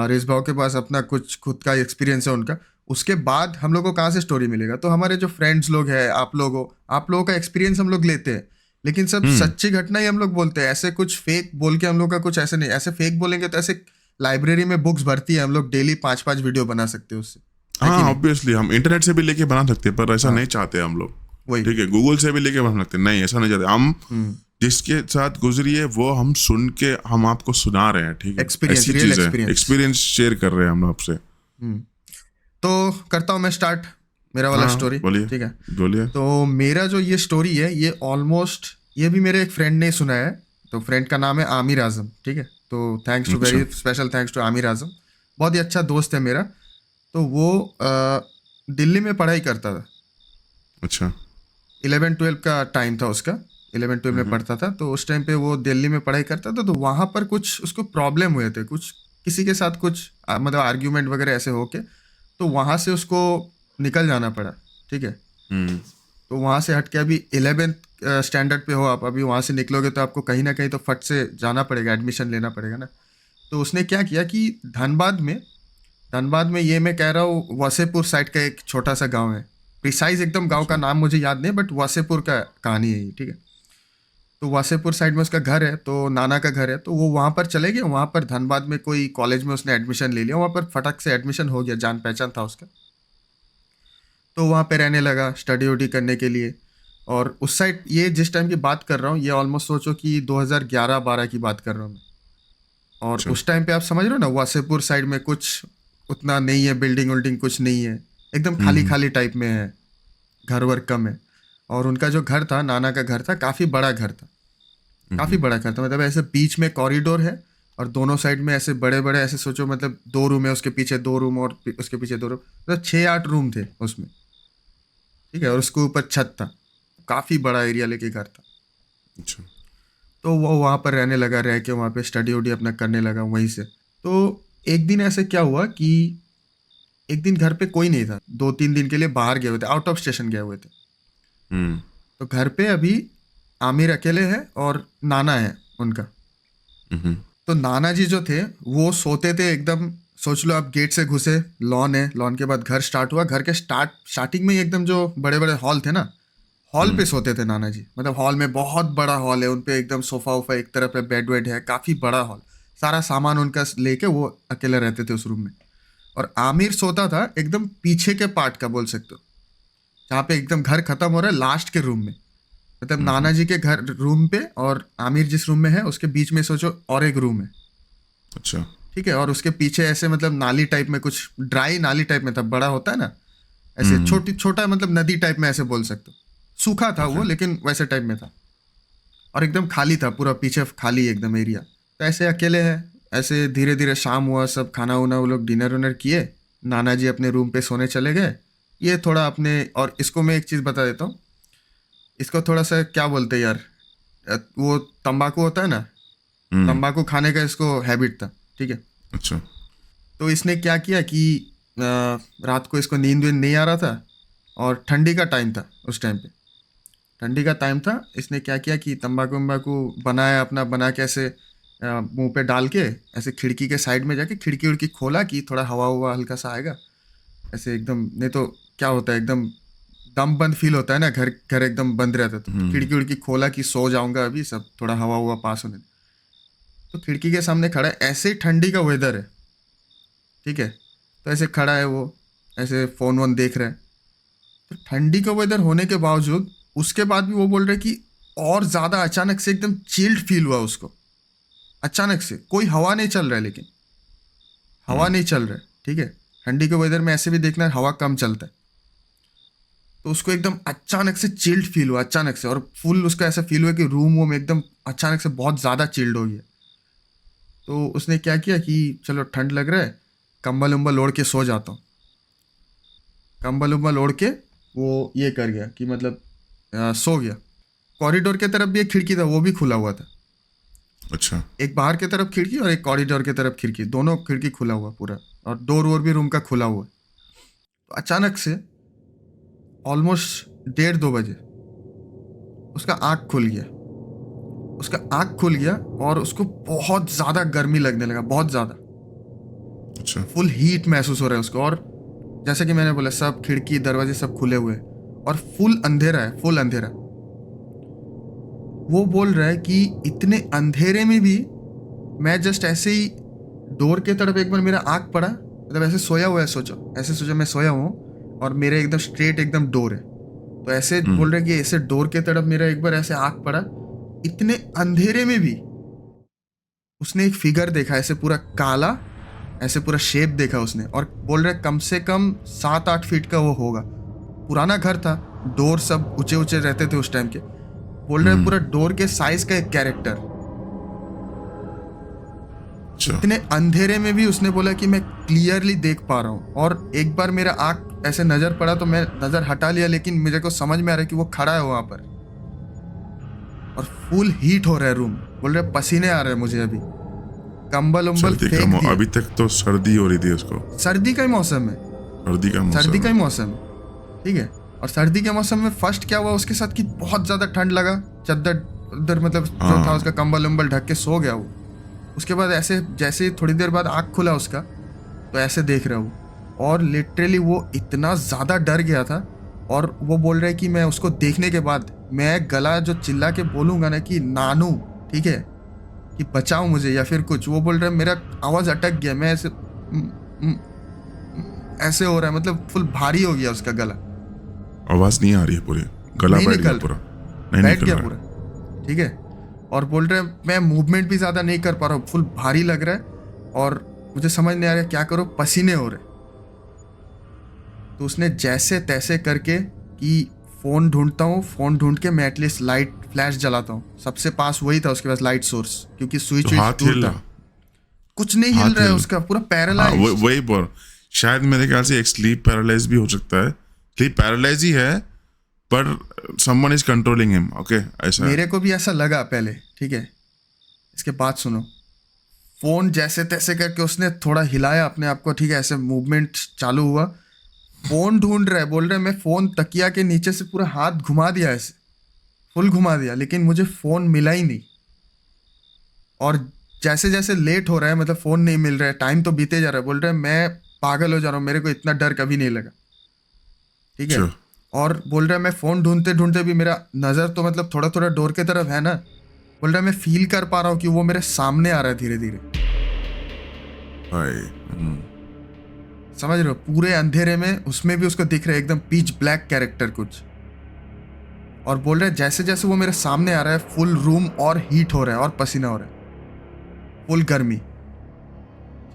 Speaker 2: रेस भाव के पास अपना कुछ खुद का एक्सपीरियंस है उनका। उसके बाद हम लोग को कहाँ से स्टोरी मिलेगा? तो हमारे जो फ्रेंड्स लोग हैं, आप लोगों का एक्सपीरियंस हम लोग लेते हैं, लेकिन सब
Speaker 1: हम्म,
Speaker 2: सच्ची घटना ही हम लोग बोलते हैं। ऐसे कुछ फेक बोल के हम लोग का कुछ ऐसे नहीं। ऐसे फेक बोलेंगे तो ऐसे लाइब्रेरी में बुक्स भरती है, हम लोग डेली 5-5 वीडियो बना सकते हैं उससे, है कि
Speaker 1: हाँ
Speaker 2: नहीं?
Speaker 1: ऑब्वियसली हम इंटरनेट से भी लेके बना सकते हैं, पर ऐसा
Speaker 2: हाँ,
Speaker 1: नहीं चाहते हम लोग,
Speaker 2: वही।
Speaker 1: ठीक है, गूगल से भी लेके बना सकते हैं, नहीं ऐसा नहीं चाहते हम।
Speaker 2: हम्म
Speaker 1: जिसके साथ गुजरी है वो हम सुन के हम आपको सुना रहे हैं, ठीक है,
Speaker 2: एक्सपीरियंस,
Speaker 1: ऐसी
Speaker 2: रियल
Speaker 1: चीज है,
Speaker 2: एक्सपीरियंस।
Speaker 1: एक्सपीरियंस शेयर कर रहे हैं हम आपसे।
Speaker 2: हम्म तो करता हूँ मैं स्टार्ट मेरा वाला
Speaker 1: हाँ
Speaker 2: स्टोरी,
Speaker 1: बोलिए,
Speaker 2: ठीक है।
Speaker 1: बोलिए।
Speaker 2: तो मेरा जो ये स्टोरी है, ये ऑलमोस्ट, ये भी मेरे एक फ्रेंड ने सुना है। तो फ्रेंड का नाम है आमिर आजम, ठीक है। तो थैंक्स टू,
Speaker 1: अच्छा,
Speaker 2: very special thanks to Aamir Azam. बहुत ही अच्छा दोस्त है मेरा। तो वो दिल्ली में पढ़ाई करता था।
Speaker 1: अच्छा।
Speaker 2: 11-12 का टाइम था उसका। 11-12 में पढ़ता था, तो उस टाइम पे वो दिल्ली में पढ़ाई करता था। तो वहाँ पर कुछ उसको प्रॉब्लम हुए थे, कुछ किसी के साथ कुछ मतलब आर्ग्यूमेंट वगैरह ऐसे होके, तो वहाँ से उसको निकल जाना पड़ा, ठीक है।
Speaker 1: हम्म,
Speaker 2: तो वहाँ से हट के अभी 11th स्टैंडर्ड पे हो आप, अभी वहाँ से निकलोगे तो आपको कहीं ना कहीं तो फट से जाना पड़ेगा, एडमिशन लेना पड़ेगा ना। तो उसने क्या किया कि धनबाद में ये मैं कह रहा हूँ, वसेपुर साइड का एक छोटा सा गांव है। प्रिसाइज एकदम गांव का
Speaker 1: अच्छा।
Speaker 2: नाम मुझे याद नहीं, बट वसेपुर का कहानी है ये, ठीक है। तो वसेपुर साइड में उसका घर है, तो नाना का घर है। तो वो वहाँ पर चले गए, वहाँ पर धनबाद में कोई कॉलेज में उसने एडमिशन ले लिया, वहाँ पर फटक से एडमिशन हो गया, जान पहचान था उसका। तो वहाँ पे रहने लगा स्टडी वडी करने के लिए। और उस साइड, ये जिस टाइम की बात कर रहा हूँ, ये ऑलमोस्ट सोचो कि 2011-12 की बात कर रहा हूँ मैं। और
Speaker 1: अच्छा।
Speaker 2: उस टाइम पे आप समझ रहे हो ना, वासेपुर साइड में कुछ उतना नहीं है, बिल्डिंग विल्डिंग कुछ नहीं है, एकदम खाली
Speaker 1: हम्म,
Speaker 2: खाली टाइप में है, घर वर कम है। और उनका जो घर था, नाना का घर था, काफ़ी बड़ा घर था। काफ़ी
Speaker 1: हम्म,
Speaker 2: बड़ा घर था, मतलब ऐसे बीच में कॉरिडोर है, और दोनों साइड में ऐसे बड़े बड़े, ऐसे सोचो मतलब 2 रूम है, उसके पीछे 2 रूम, और उसके पीछे 2 रूम, मतलब 6-8 रूम थे उसमें, ठीक है। और उसके ऊपर छत था। काफ़ी बड़ा एरिया लेके घर था।
Speaker 1: अच्छा।
Speaker 2: तो वो वहाँ पर रहने लगा, रह के वहाँ पे स्टडी वडी अपना करने लगा वहीं से। तो एक दिन ऐसे क्या हुआ कि एक दिन घर पे कोई नहीं था, 2-3 दिन के लिए बाहर गए हुए थे, आउट ऑफ स्टेशन गए हुए थे।
Speaker 1: हम्म,
Speaker 2: तो घर पे अभी आमिर अकेले है और नाना है उनका।
Speaker 1: हम्म,
Speaker 2: तो नाना जी जो थे, वो सोते थे एकदम, सोच लो आप गेट से घुसे, लॉन है, लॉन के बाद घर स्टार्ट हुआ, घर के स्टार्टिंग में ही एकदम जो बड़े बड़े हॉल थे ना, हॉल पे सोते थे नाना जी। मतलब हॉल में बहुत बड़ा हॉल है, उन पे एकदम सोफा वोफा, एक तरफ है बेड वेड है, काफ़ी बड़ा हॉल। सारा सामान उनका लेके वो अकेले रहते थे उस रूम में। और आमिर सोता था एकदम पीछे के पार्ट का, बोल सकते हो, जहाँ पे एकदम घर खत्म हो रहा है, लास्ट के रूम में। मतलब नाना जी के घर रूम पे, और आमिर जिस रूम में है उसके बीच में सोचो और एक रूम है,
Speaker 1: अच्छा।
Speaker 2: ठीक है। और उसके पीछे ऐसे मतलब नाली टाइप में, कुछ ड्राई नाली टाइप में था, बड़ा होता है ना ऐसे,
Speaker 1: हम्म,
Speaker 2: छोटा मतलब नदी टाइप में, ऐसे बोल सकते हो। सूखा था
Speaker 1: ओके।
Speaker 2: वो, लेकिन वैसे टाइप में था। और एकदम खाली था, पूरा पीछे खाली एकदम एरिया। तो ऐसे अकेले है। ऐसे धीरे धीरे शाम हुआ, सब खाना वाना वो लोग डिनर उनर किए, नाना जी अपने रूम पे सोने चले गए। ये थोड़ा अपने, और इसको मैं एक चीज़ बता देता हूँ, इसको थोड़ा सा क्या बोलते हैं यार, वो तंबाकू होता है ना,
Speaker 1: हम्म,
Speaker 2: तंबाकू खाने का इसको हैबिट था, ठीक है।
Speaker 1: अच्छा।
Speaker 2: तो इसने क्या किया कि रात को इसको नींद वींद नहीं आ रहा था, और ठंडी का टाइम था उस टाइम पे, ठंडी का टाइम था। इसने क्या किया कि तंबाकू वंबाकू बनाया अपना, बना के ऐसे मुंह पे डाल के, ऐसे खिड़की के साइड में जाके खिड़की उड़की खोला कि थोड़ा हवा हुआ हल्का सा आएगा, ऐसे एकदम। नहीं तो क्या होता है, एकदम दम बंद फील होता है ना, घर घर एकदम बंद रहता है। तो
Speaker 1: हम्म,
Speaker 2: खिड़की उड़की खोला कि सो जाऊंगा अभी, सब थोड़ा हवा हुआ पास होने। तो खिड़की के सामने खड़ा है, ऐसे ही ठंडी का वेदर है, ठीक है। तो ऐसे खड़ा है वो, ऐसे फोन वोन देख रहा है। तो ठंडी का वेदर होने के बावजूद उसके बाद भी वो बोल रहे कि और ज़्यादा अचानक से एकदम चिल्ड फील हुआ उसको, अचानक से। कोई हवा नहीं चल रहा है, लेकिन हवा नहीं चल रहा है, ठीक है। ठंडी के वेदर में ऐसे भी देखना है, हवा कम चलता है। तो उसको एकदम अचानक से चिल्ड फील हुआ, अचानक से, और फुल उसका ऐसा फील हुआ कि रूम वो में एकदम अचानक से बहुत ज़्यादा चिल्ड हो गया। तो उसने क्या किया कि चलो ठंड लग रहा है, कंबल उम्बल ओढ़ के सो जाता हूँ। कंबल उम्बल ओढ़ के वो ये कर गया कि मतलब सो गया। कॉरिडोर के तरफ भी एक खिड़की था, वो भी खुला हुआ था।
Speaker 1: अच्छा।
Speaker 2: एक बाहर की तरफ खिड़की और एक कॉरिडोर की तरफ खिड़की, दोनों खिड़की खुला हुआ पूरा, और डोर वोर भी रूम का खुला हुआ। तो अचानक से ऑलमोस्ट 1:30-2 बजे उसका आँख खुल गया। उसका आँख खुल गया और उसको बहुत ज़्यादा गर्मी लगने लगा, बहुत ज़्यादा।
Speaker 1: अच्छा।
Speaker 2: फुल हीट महसूस हो रहा है उसको। और जैसा कि मैंने बोला, सब खिड़की दरवाजे सब खुले हुए हैं और फुल अंधेरा है, फुल अंधेरा। वो बोल रहा है कि इतने अंधेरे में भी मैं जस्ट ऐसे ही डोर के तरफ एक बार मेरा आँख पड़ा, मतलब ऐसे सोया हुआ है, सोचो ऐसे सोचा मैं सोया हूँ और मेरे एकदम स्ट्रेट एकदम डोर है। तो ऐसे बोल रहे कि ऐसे डोर के तरफ मेरा एक बार ऐसे आँख पड़ा, इतने अंधेरे में भी उसने एक फिगर देखा, ऐसे पूरा काला, ऐसे पूरा शेप देखा उसने। और बोल रहे कम से कम 7-8 फीट का वो होगा। पुराना घर था, डोर सब ऊंचे ऊंचे रहते थे उस टाइम के। बोल रहे पूरा डोर के साइज का एक कैरेक्टर।
Speaker 1: अच्छा।
Speaker 2: इतने अंधेरे में भी उसने बोला कि मैं क्लियरली देख पा रहा हूँ। और एक बार मेरा आँख ऐसे नजर पड़ा तो मैं नजर हटा लिया, लेकिन मेरे को समझ में आ रहा है कि वो खड़ा है वहां पर और फुल हीट हो रहा है रूम। बोल रहे पसीने आ रहे हैं मुझे, अभी कंबल उम्बल
Speaker 1: सर्दी
Speaker 2: फेंक
Speaker 1: का
Speaker 2: दिए।
Speaker 1: अभी तक तो सर्दी हो रही थी उसको।
Speaker 2: सर्दी का ही मौसम है,
Speaker 1: सर्दी का मौसम।
Speaker 2: सर्दी का ही मौसम है, ठीक है। और सर्दी के मौसम में फर्स्ट क्या हुआ उसके साथ कि बहुत ज्यादा ठंड लगा, चद्दर उधर मतलब जो था उसका कंबल उम्बल ढक के सो गया वो। उसके बाद ऐसे जैसे ही थोड़ी देर बाद आँख खुला उसका, तो ऐसे देख रहा हूँ। और लिटरली वो इतना ज़्यादा डर गया था। और वो बोल रहा है कि मैं उसको देखने के बाद मैं गला जो चिल्ला के बोलूँगा ना कि नानू, ठीक है, कि बचाओ मुझे या फिर कुछ, वो बोल रहा है मेरा आवाज़ अटक गया। मैं ऐसे ऐसे हो रहा है, मतलब फुल भारी हो गया उसका गला,
Speaker 1: आवाज नहीं आ रही है पूरी, गला
Speaker 2: नहीं
Speaker 1: बैठ गया
Speaker 2: निकल
Speaker 1: पूरा, नहीं
Speaker 2: बैठ
Speaker 1: निकल
Speaker 2: गया
Speaker 1: रहा है।
Speaker 2: पूरा, ठीक है। और बोल रहे मैं मूवमेंट भी ज़्यादा नहीं कर पा रहा हूँ, फुल भारी लग रहा है और मुझे समझ नहीं आ रहा क्या करो, पसीने हो रहे। तो उसने जैसे तैसे करके कि फ़ोन ढूंढता हूँ, फ़ोन ढूंढ के मैं एटलीस्ट लाइट फ्लैश जलाता हूँ। सबसे पास वही था उसके पास लाइट सोर्स, क्योंकि स्विच
Speaker 1: तो
Speaker 2: विच
Speaker 1: हाथ
Speaker 2: दूर
Speaker 1: हिल
Speaker 2: था। कुछ नहीं हिल रहा है उसका, पूरा
Speaker 1: हाँ,
Speaker 2: पैरालाइज।
Speaker 1: वही बोल, शायद मेरे ख्याल से एक स्लीप पैरालाइज भी हो सकता है। स्लीप पैरालाइज ही है पर someone is controlling him. Okay, ऐसा
Speaker 2: मेरे को भी ऐसा लगा पहले, ठीक है। इसके बाद सुनो, फोन जैसे तैसे करके उसने थोड़ा हिलाया अपने आप को, ठीक है, ऐसे मूवमेंट चालू हुआ। फोन ढूंढ रहा है, बोल रहे मैं फोन तकिया के नीचे से पूरा हाथ घुमा दिया, ऐसे फुल घुमा दिया, लेकिन मुझे फोन मिला ही नहीं। और जैसे जैसे लेट हो रहा है, मतलब फोन नहीं मिल रहा है, टाइम तो बीते जा रहा है। बोल रहे मैं पागल हो जा रहा हूँ, मेरे को इतना डर कभी नहीं लगा, ठीक है।
Speaker 1: अच्छा।
Speaker 2: और बोल रहा है मैं फोन ढूंढते ढूंढते भी मेरा नजर तो मतलब थोड़ा थोड़ा डोर के तरफ है ना। बोल रहा है मैं फील कर पा रहा हूँ कि वो मेरे सामने आ रहा है धीरे धीरे।
Speaker 1: हाय।
Speaker 2: समझ रहे हो, पूरे अंधेरे में उसमें भी उसको दिख रहा है एकदम पीच ब्लैक कैरेक्टर कुछ। और बोल रहे जैसे जैसे वो मेरे सामने आ रहा है, फुल रूम और हीट हो रहा है और पसीना हो रहा है, फुल गर्मी,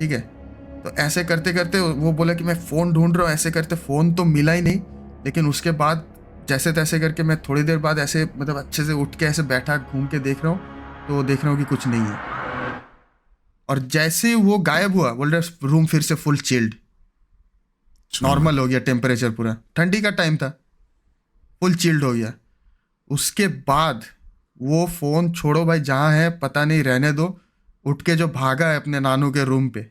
Speaker 2: ठीक है। तो ऐसे करते करते वो बोला कि मैं फ़ोन ढूंढ रहा हूँ, ऐसे करते फ़ोन तो मिला ही नहीं। लेकिन उसके बाद जैसे तैसे करके मैं थोड़ी देर बाद ऐसे मतलब अच्छे से उठ के ऐसे बैठा घूम के देख रहा हूँ, तो देख रहा हूँ कि कुछ नहीं है। और जैसे ही वो गायब हुआ, बोल रहे रूम फिर से फुल चिल्ड, नॉर्मल हो गया टेम्परेचर, पूरा ठंडी का टाइम था, फुल चिल्ड हो गया। उसके बाद वो फ़ोन छोड़ो भाई, जहाँ है पता नहीं, रहने दो। उठ के जो भागा है अपने नानू के रूम पे,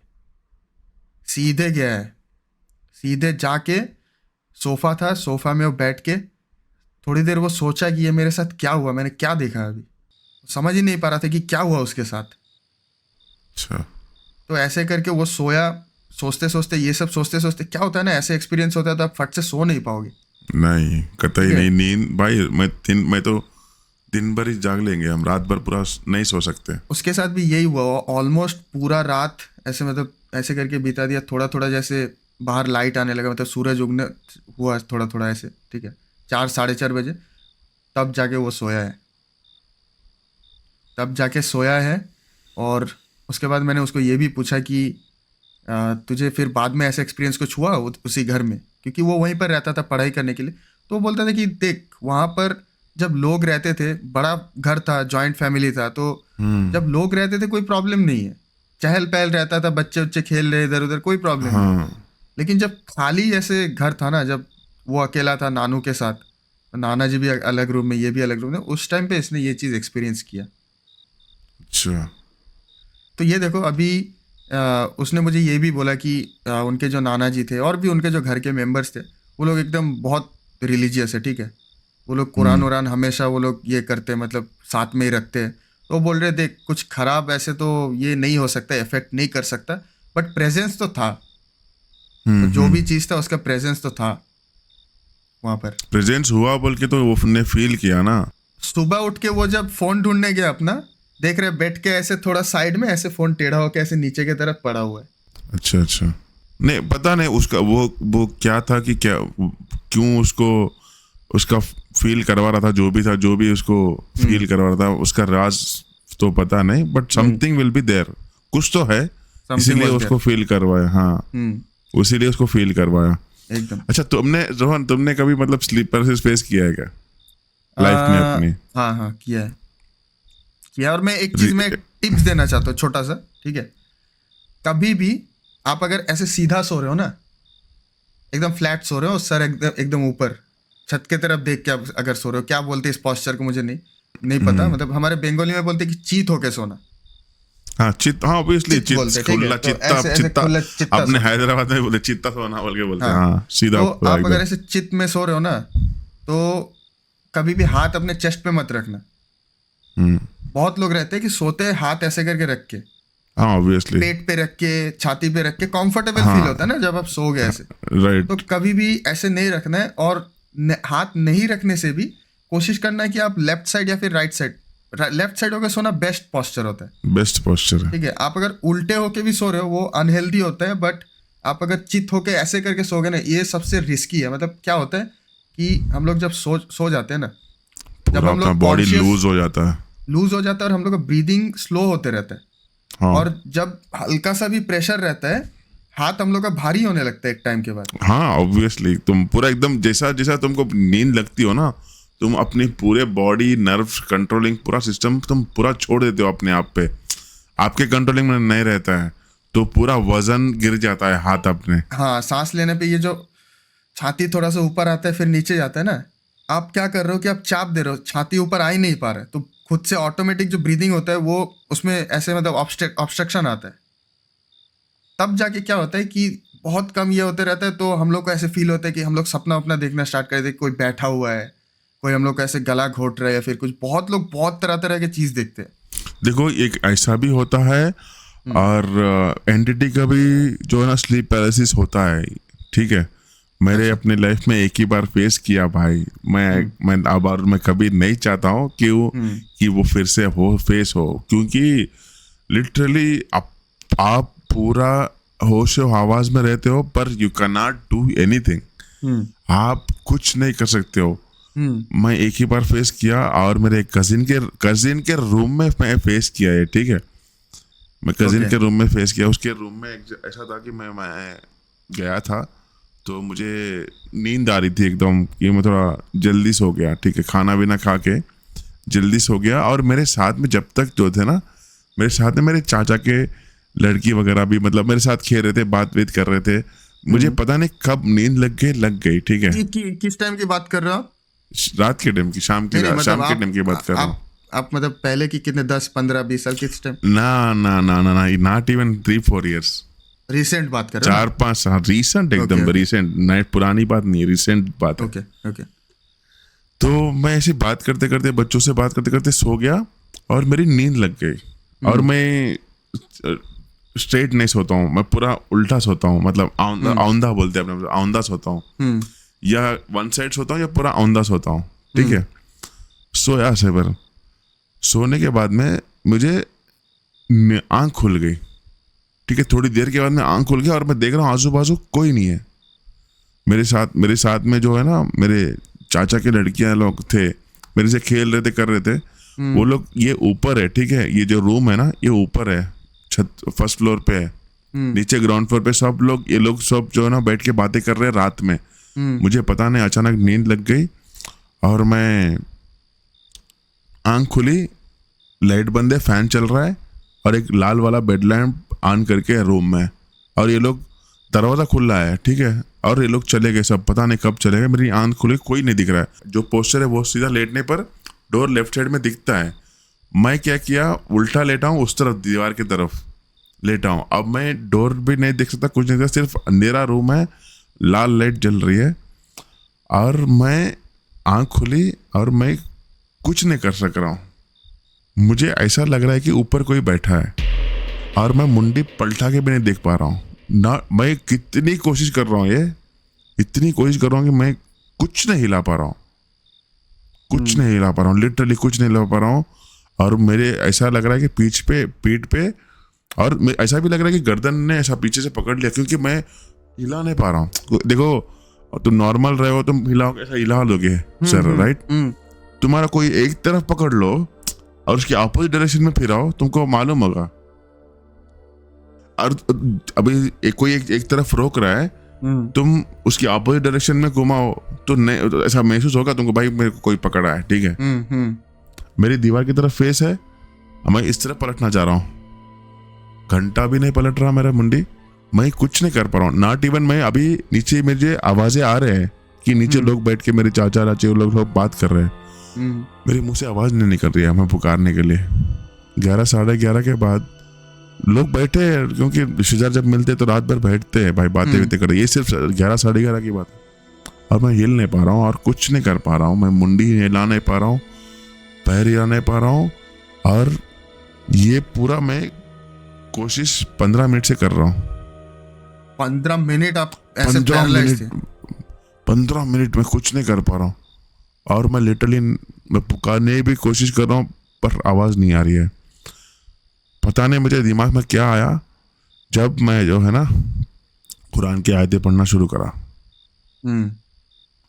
Speaker 2: सीधे गया है, सीधे जाके सोफा था, सोफा में वो बैठ के थोड़ी देर वो सोचा कि ये मेरे साथ क्या हुआ, मैंने क्या देखा अभी। समझ ही नहीं पा रहा था कि क्या हुआ उसके साथ।
Speaker 1: अच्छा।
Speaker 2: तो ऐसे करके वो सोया, सोचते सोचते ये सब सोचते सोचते, क्या होता है ना, ऐसे एक्सपीरियंस होता है तो आप फट से सो नहीं पाओगे।
Speaker 1: नहीं, कतई
Speaker 2: ठीक है।
Speaker 1: नहीं। नींद भाई, मैं तो दिन भर ही जाग लेंगे हम, रात भर पूरा नहीं सो सकते।
Speaker 2: उसके साथ भी यही हुआ, ऑलमोस्ट पूरा रात ऐसे मतलब ऐसे करके बिता दिया। थोड़ा थोड़ा जैसे बाहर लाइट आने लगा, मतलब सूरज उगने हुआ थोड़ा थोड़ा ऐसे, ठीक है, 4 साढ़े 4 बजे। तब जाके वो सोया है, तब जाके सोया है। और उसके बाद मैंने उसको ये भी पूछा कि तुझे फिर बाद में ऐसा एक्सपीरियंस कुछ हुआ उसी घर में, क्योंकि वो वहीं पर रहता था पढ़ाई करने के लिए। तो वो बोलता था कि देख वहाँ पर जब लोग रहते थे, बड़ा घर था, जॉइंट फैमिली था, तो जब लोग रहते थे कोई प्रॉब्लम नहीं है, चहल पहल रहता था, बच्चे बच्चे खेल रहे इधर उधर, कोई प्रॉब्लम नहीं।
Speaker 1: हाँ
Speaker 2: लेकिन जब खाली ऐसे घर था ना, जब वो अकेला था नानू के साथ, नाना जी भी अलग रूम में, ये भी अलग रूम में, उस टाइम पे इसने ये चीज़ एक्सपीरियंस किया।
Speaker 1: अच्छा
Speaker 2: तो ये देखो अभी उसने मुझे ये भी बोला कि उनके जो नाना जी थे और भी उनके जो घर के मेंबर्स थे, वो लोग एकदम बहुत रिलीजियस है, ठीक है। वो लोग कुरान उरान हमेशा वो लोग ये करते, मतलब साथ में ही रखते हैं। तो वो बोल रहे देख कुछ खराब ऐसे तो ये नहीं हो सकता, इफेक्ट नहीं कर सकता, बट प्रेजेंस तो था। तो जो भी चीज़ था उसका प्रेजेंस तो था वहाँ पर।
Speaker 1: प्रेजेंस हुआ बोल के तो वो ने फील किया ना।
Speaker 2: सुबह उठ के वो जब फोन ढूंढने गया अपना, देख रहे बैठ के ऐसे थोड़ा साइड में ऐसे फोन टेढ़ा होकर ऐसे नीचे की तरफ पड़ा हुआ है।
Speaker 1: अच्छा अच्छा, नहीं पता नहीं उसका वो क्या था कि क्या क्यों उसको उसका फील करवा रहा था, जो भी उसको फील करवा रहा था, उसका राज तो पता नहीं, but something will be there, कुछ तो है, इसीलिए उसको फील करवाया। हाँ इसीलिए उसको फील करवाया
Speaker 2: एकदम।
Speaker 1: अच्छा रोहन तुमने कभी मतलब स्लीप पैरालिसिस फेस किया है क्या लाइफ में अपनी?
Speaker 2: हाँ हाँ किया। और मैं एक चीज में टिप्स देना चाहता हूँ छोटा सा, ठीक है। कभी भी आप अगर ऐसे सीधा सो रहे हो ना, एकदम फ्लैट सो रहे हो, सर एकदम ऊपर छत के तरफ देख के आप अगर सो रहे हो, क्या बोलते हैं इस पोस्चर को मुझे नहीं पता, मतलब हमारे बंगाली में बोलते हैं कि चीत होके सोना।
Speaker 1: हाँ चित, हाँ ऑब्वियसली चित, खुला चित्ता, अपने हैदराबाद में बोलते चित्ता सोना बोल के बोलते हैं। हाँ सीधा।
Speaker 2: तो आप अगर ऐसे चित में सो रहे हो ना, तो कभी भी हाथ अपने चेस्ट पे मत रखना। बहुत लोग रहते हैं कि सोते हैं हाथ ऐसे करके रख के,
Speaker 1: हाँ ऑब्वियसली
Speaker 2: पेट पे रख के, छाती पे रख के, कंफर्टेबल फील होता है ना जब आप सो गए ऐसे,
Speaker 1: राइट।
Speaker 2: तो कभी भी ऐसे नहीं रखना है। और हाथ नहीं रखने से भी कोशिश करना है कि आप लेफ्ट साइड या फिर राइट साइड, लेफ्ट साइड होकर सोना बेस्ट पोस्चर होता है,
Speaker 1: बेस्ट पोस्चर है,
Speaker 2: ठीक है। आप अगर उल्टे होके भी सो रहे हो वो अनहेल्दी होता है, बट आप अगर चित होके ऐसे करके सोगे ना, ये सबसे रिस्की है। मतलब क्या होता है कि हम लोग जब सो जाते हैं ना, जब हम लोग
Speaker 1: बॉडी लूज हो जाता है
Speaker 2: और हम लोग का ब्रीदिंग स्लो होते रहता है।
Speaker 1: हाँ।
Speaker 2: और जब हल्का सा भी प्रेशर रहता है, हाथ हम लोग का भारी होने लगता है एक टाइम के बाद।
Speaker 1: हाँ ऑब्वियसली, तुम पूरा एकदम जैसा तुमको नींद लगती हो ना, तुम अपनी पूरे बॉडी नर्व कंट्रोलिंग पूरा सिस्टम तुम पूरा छोड़ देते हो अपने आप पे, आपके कंट्रोलिंग में नहीं रहता है, तो पूरा वजन गिर जाता है हाथ अपने।
Speaker 2: हाँ, सांस लेने पे ये जो छाती थोड़ा सा ऊपर आता है फिर नीचे जाता है ना, आप क्या कर रहे हो कि आप चाप दे रहे हो, छाती ऊपर आ ही नहीं पा रहा है, तो खुद से ऑटोमेटिक जो ब्रीदिंग होता है वो उसमें ऐसे मतलब ऑब्स्ट्रक्शन आता है। तब जाके क्या होता है कि बहुत कम ये होते रहता है, तो हम लोग को ऐसे फील होता है कि हम लोग सपना अपना देखना स्टार्ट कर देते, कोई बैठा हुआ है, कोई हम लोग को ऐसे गला घोट रहा है या फिर कुछ। बहुत लोग बहुत तरह तरह की चीज देखते हैं।
Speaker 1: देखो एक ऐसा भी होता है, और एंटिटी का भी जो है ना स्लीप पैरालिसिस होता है, ठीक है। मेरे अपने लाइफ में एक ही बार फेस किया भाई, मैं अब और मैं कभी नहीं चाहता हूँ कि वो फिर से फेस हो, क्योंकि लिटरली आप पूरा होश आवाज में रहते हो, पर you can not do anything, आप कुछ नहीं कर सकते हो। मैं एक ही बार फेस किया, और मेरे कजिन के रूम में मैं फेस किया है, ठीक है। मैं कजिन के रूम में फेस किया, उसके रूम में ऐसा था कि मैं गया था, तो मुझे नींद आ रही थी एकदम, कि मैं थोड़ा जल्दी सो गया, ठीक है, खाना भी ना खा के जल्दी सो गया। और मेरे साथ में जब तक जो थे ना, मेरे साथ में मेरे चाचा के लड़की वगैरह भी मतलब मेरे साथ खेल रहे थे, बात कर रहे थे, मुझे पता नहीं कब नींद लग गई, ठीक है।
Speaker 2: किस टाइम की बात कर रहे हो आप?
Speaker 1: रात के टाइम की, शाम के टाइम की बात कर रहा हूँ।
Speaker 2: आप मतलब पहले की कितने 10 15 20 साल किस टाइम?
Speaker 1: ना, नॉट इवन 3-4 years,
Speaker 2: रिसेंट बात कर रहे हो?
Speaker 1: 4-5 साल, रिसेंट, एकदम रिसेंट, नाइट पुरानी बात नहीं है, रिसेंट बात है।
Speaker 2: ओके।
Speaker 1: तो मैं ऐसे बात करते करते, बच्चों से बात करते करते सो गया, और मेरी नींद लग गई, और मैं स्ट्रेट नहीं सोता हूँ, मैं पूरा उल्टा सोता हूँ, मतलब औंधा बोलते हैं अपने, औंधा सोता हूँ, या वन साइड सोता हूँ या पूरा औंधा सोता हूँ, ठीक है। सोया से पर सोने के बाद में मुझे आंख खुल गई, ठीक है। थोड़ी देर के बाद में आंख खुल गया, और मैं देख रहा हूँ आजू बाजू कोई नहीं है मेरे साथ में जो है ना, मेरे चाचा के लड़कियां लोग थे, मेरे से खेल रहे थे, कर रहे थे। वो लोग, ये ऊपर है, ठीक है, ये जो रूम है ना ये ऊपर है, छत फर्स्ट फ्लोर पे है, नीचे ग्राउंड फ्लोर पे सब लोग, ये लोग सब जो है ना बैठ के बातें कर रहे हैं रात में। मुझे पता नहीं, अचानक नींद लग गई और मैं आंख खुली, लाइट बंद है, फैन चल रहा है और एक लाल वाला बेड लैम्प ऑन करके है रूम में, और ये लोग, दरवाजा खुला है, ठीक है, और ये लोग चले गए सब, पता नहीं कब चले गए। मेरी आंख खुली, कोई नहीं दिख रहा है। जो पोस्चर है वो सीधा लेटने पर डोर लेफ्ट साइड में दिखता है। मैं क्या किया, उल्टा लेटा हूँ उस तरफ, दीवार की तरफ लेटा हूँ। अब मैं डोर भी नहीं देख सकता, कुछ नहीं देख सकता, सिर्फ अंधेरा रूम है, लाल लाइट जल रही है, और मैं आंख खुली और मैं कुछ नहीं कर सक रहा हूँ। मुझे ऐसा लग रहा है कि ऊपर कोई बैठा है और मैं मुंडी पलटा के भी नहीं देख पा रहा हूँ ना। मैं कितनी कोशिश कर रहा हूँ, इतनी कोशिश कर रहा हूँ कि मैं कुछ नहीं हिला पा रहा हूँ, कुछ नहीं हिला पा रहा हूँ, लिटरली कुछ नहीं हिला पा रहा हूँ। और मेरे ऐसा लग रहा है कि पीठ पे और ऐसा भी लग रहा है कि गर्दन ने ऐसा पीछे से पकड़ लिया, क्योंकि मैं हिला नहीं पा रहा हूँ। देखो तुम नॉर्मल रहे हो, तुम हिलाओगे, ऐसा हिला दोगे सर, राइट? तुम्हारा कोई एक तरफ पकड़ लो और उसके अपोजिट डायरेक्शन में फिराओ, तुमको मालूम होगा। और अभी कोई एक तरफ रोक रहा है, तुम उसकी अपोजिट डायरेक्शन में घुमाओ तो ऐसा महसूस होगा तुमको, भाई मेरे को कोई पकड़ा है, ठीक है। मेरी दीवार की तरफ फेस है, मैं इस तरफ पलटना चाह रहा हूँ, घंटा भी नहीं पलट रहा मेरा मुंडी, मैं कुछ नहीं कर पा रहा हूँ। नॉट इवन मैं, अभी नीचे मुझे आवाजें आ रहे हैं कि नीचे लोग बैठ के, मेरे चाचा चाची वो लोग बात कर रहे हैं, मेरे मुंह से आवाज नहीं निकल रही है मैं पुकारने के लिए। 11 साढ़े 11 के बाद लोग बैठे हैं, क्योंकि रिश्तेदार जब मिलते तो रात भर बैठते हैं भाई, बातें बातें कर रहे। ये सिर्फ 11 साढ़े 11 की बात है और मैं हिल नहीं पा रहा हूँ और कुछ नहीं कर पा रहा हूँ। मैं मुंडी हिला नहीं पा रहा हूँ, पैर हिला नहीं पा रहा हूँ, और ये पूरा मैं कोशिश 15 मिनट से कर रहा हूँ।
Speaker 2: 15 मिनट आप ऐसे पैरालाइज्ड थे?
Speaker 1: 15 मिनट में कुछ नहीं कर पा रहा हूँ, और मैं लिटरली, मैं पुकारने की कोशिश कर रहा हूँ पर आवाज नहीं आ रही है। पता नहीं मुझे दिमाग में क्या आया, जब मैं जो है ना कुरान की आयतें पढ़ना शुरू करा।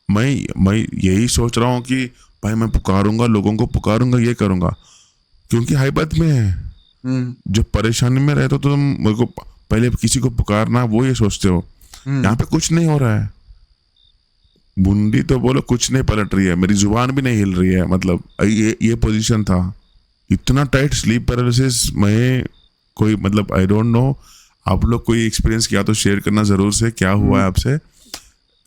Speaker 1: मैं यही सोच रहा हूँ कि भाई मैं पुकारूंगा, लोगों को पुकारूंगा, ये करूंगा, क्योंकि हाइबत में है। जब परेशानी में रहते हो तो तुम मेरे को पहले किसी को पुकारना, वो ये सोचते हो। यहाँ पे कुछ नहीं हो रहा है, मुंडी तो बोलो कुछ नहीं पलट रही है, मेरी जुबान भी नहीं हिल रही है, मतलब ये पोजीशन था। इतना टाइट स्लीप पैरालिसिस मैं कोई, मतलब आई डोंट नो, आप लोग कोई एक्सपीरियंस किया तो शेयर करना जरूर से, क्या हुआ है आपसे।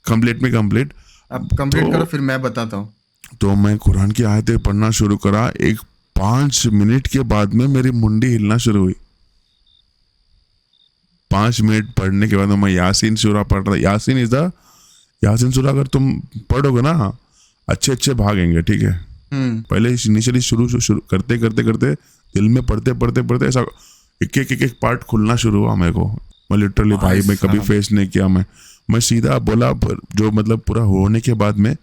Speaker 1: कंप्लीट
Speaker 2: आप कंप्लीट करो, फिर मैं बताता हूँ।
Speaker 1: तो मैं कुरान की आयतें पढ़ना शुरू करा, 5 मिनट के बाद में मेरी मुंडी हिलना शुरू हुई। 5 मिनट पढ़ने के बाद मैं यासीन सूरा पढ़ रहा। यासीन सूरा अगर तुम पढ़ोगे ना, अच्छे भागेंगे, ठीक है। पहले इनिशियली शुरू करते दिल में पढ़ते ऐसा एक पार्ट खुलना शुरू हुआ मेरे को। मैं लिटरली भाई, मैं कभी फेस नहीं किया। मैं सीधा बोला, जो मतलब पूरा होने के बाद में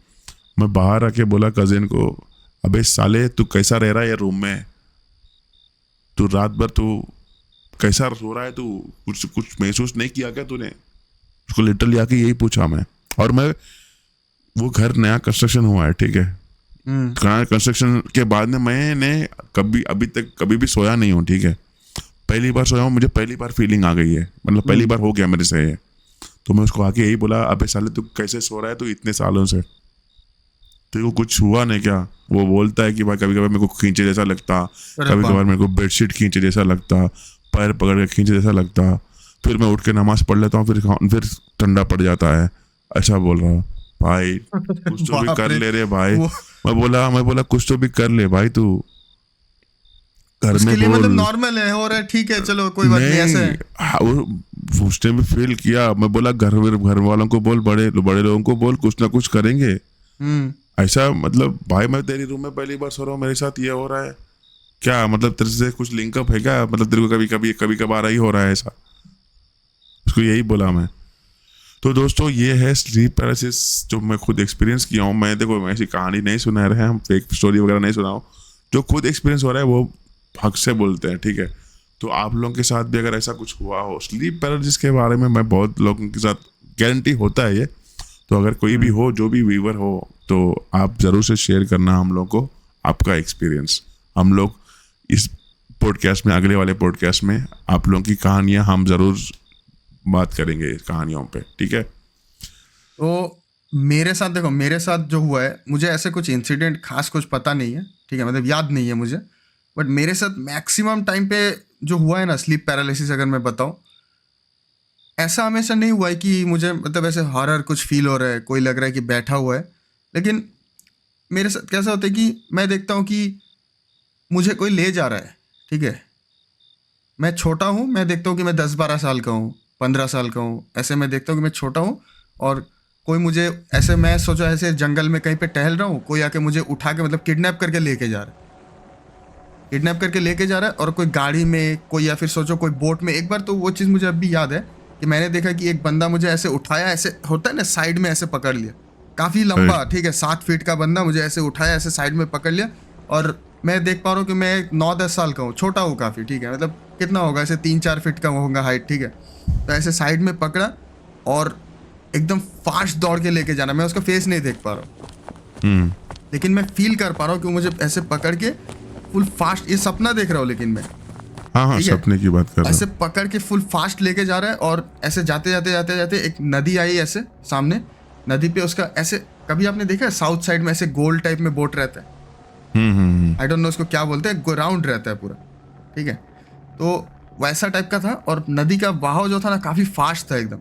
Speaker 1: मैं बाहर आके बोला कजिन को, अबे साले तू कैसा रह रहा है ये रूम में, तू रात भर तू कैसा सो रहा है, तू कुछ महसूस नहीं किया क्या तूने? उसको लिटरली आके यही पूछा मैं। और मैं, वो घर नया कंस्ट्रक्शन हुआ है, ठीक है। कंस्ट्रक्शन के बाद में मैंने अभी तक कभी भी सोया नहीं हूँ, ठीक है। पहली बार सोया हूँ, मुझे पहली बार फीलिंग आ गई है, मतलब पहली बार हो गया मेरे से ये। तो मैं उसको आके यही बोला, अबे साले तू कैसे सो रहा है, तू इतने सालों से, तेरे को कुछ हुआ नहीं क्या? वो बोलता है कि भाई कभी कभार मेरे को खींचे जैसा लगता, कभी कभार मेरे को बेडशीट खींचे जैसा लगता, पैर पकड़ के खींचे जैसा लगता, फिर मैं उठ के नमाज पढ़ लेता हूँ, फिर ठंडा पड़ जाता है, ऐसा बोल रहा हूँ। भाई कुछ तो भी कर ले रे भाई। मैं बोला कुछ तो भी कर ले भाई, तू घर में बोल,
Speaker 2: मतलब नॉर्मल है, हो रहा है, ठीक है, चलो कोई बात नहीं, ऐसे
Speaker 1: वो उसने भी फील किया। मैं बोला घर वालों को बोल, बड़े लोगों को बोल, कुछ ना कुछ करेंगे। ऐसा मतलब भाई मैं तेरी रूम में पहली बार सो रहा हूँ, मेरे साथ ये हो रहा है क्या? मतलब तेरे से कुछ लिंकअप है क्या? मतलब तेरे को कभी कभार ही हो रहा है ऐसा? उसको यही बोला मैं। तो दोस्तों ये है स्लीप पैरालिसिस, जो मैं खुद एक्सपीरियंस किया हूँ। मैं देखो, मैं ऐसी कहानी नहीं सुना रहे हैं, हम फेक स्टोरी वगैरह नहीं सुनाओ, जो खुद एक्सपीरियंस हो रहा है वो हक से बोलते हैं, ठीक है। तो आप लोगों के साथ भी अगर ऐसा कुछ हुआ हो स्लीप पैरालिसिस के बारे में, मैं बहुत लोगों के साथ गारंटी होता है ये, तो अगर कोई भी हो, जो भी व्यूअर हो, तो आप ज़रूर से शेयर करना हम लोग को आपका एक्सपीरियंस। हम लोग इस पॉडकास्ट में, अगले वाले पॉडकास्ट में आप लोगों की कहानियाँ हम ज़रूर बात करेंगे इस कहानियों पे, ठीक है।
Speaker 2: तो मेरे साथ देखो, मेरे साथ जो हुआ है, मुझे ऐसे कुछ इंसिडेंट खास कुछ पता नहीं है, ठीक है, मतलब याद नहीं है मुझे। बट मेरे साथ मैक्सिमम टाइम पे जो हुआ है ना स्लीप पैरालिसिस, अगर मैं बताऊं, ऐसा हमेशा नहीं हुआ है कि मुझे मतलब ऐसे हॉरर कुछ फील हो रहा है, कोई लग रहा है कि बैठा हुआ है। लेकिन मेरे साथ कैसा होता है कि मैं देखता हूँ कि मुझे कोई ले जा रहा है, ठीक है, मैं छोटा हूँ, मैं देखता हूँ कि मैं 10-12 साल का हूँ, 15 साल का हूँ, ऐसे मैं देखता हूँ कि मैं छोटा हूँ, और कोई मुझे ऐसे, मैं सोचा ऐसे जंगल में कहीं पे टहल रहा हूँ, कोई आके मुझे उठा के मतलब किडनैप करके लेके जा रहा है, किडनैप करके लेके जा रहा है, और कोई गाड़ी में, कोई या फिर सोचो कोई बोट में। एक बार तो वो चीज़ मुझे अब भी याद है कि मैंने देखा कि एक बंदा मुझे ऐसे उठाया, ऐसे होता है ना साइड में ऐसे पकड़ लिया, काफ़ी लंबा,
Speaker 1: राइट।
Speaker 2: ठीक है, 7 फीट का बंदा मुझे ऐसे उठाया, ऐसे साइड में पकड़ लिया। और मैं देख पा रहा हूँ कि मैं 9-10 साल का हूँ, छोटा हूँ काफ़ी, ठीक है, मतलब कितना होगा, ऐसे 3-4 फीट का होगा हाइट, ठीक है। तो ऐसे साइड में पकड़ा और एकदम फास्ट दौड़ के लेके जाना। मैं उसका फेस नहीं देख पा रहा हूँ, लेकिन मैं फील कर पा रहा हूँ कि वो मुझे ऐसे पकड़ के फुल फास्ट, ये सपना देख रहा हूँ लेकिन मैं,
Speaker 1: हाँ हाँ,
Speaker 2: ठीक है,
Speaker 1: सपने की बात कर रहा
Speaker 2: ऐसे
Speaker 1: हूँ।
Speaker 2: पकड़ के फुल फास्ट लेके जा रहा है। और ऐसे जाते जाते जाते जाते एक नदी आई ऐसे सामने, नदी पे उसका ऐसे, कभी आपने देखा है साउथ साइड में ऐसे गोल टाइप में बोट रहता है, आई डोंट नो उसको क्या बोलते हैं, राउंड रहता है पूरा, ठीक है। तो वैसा टाइप का था, और नदी का बहाव जो था ना काफ़ी फास्ट था एकदम।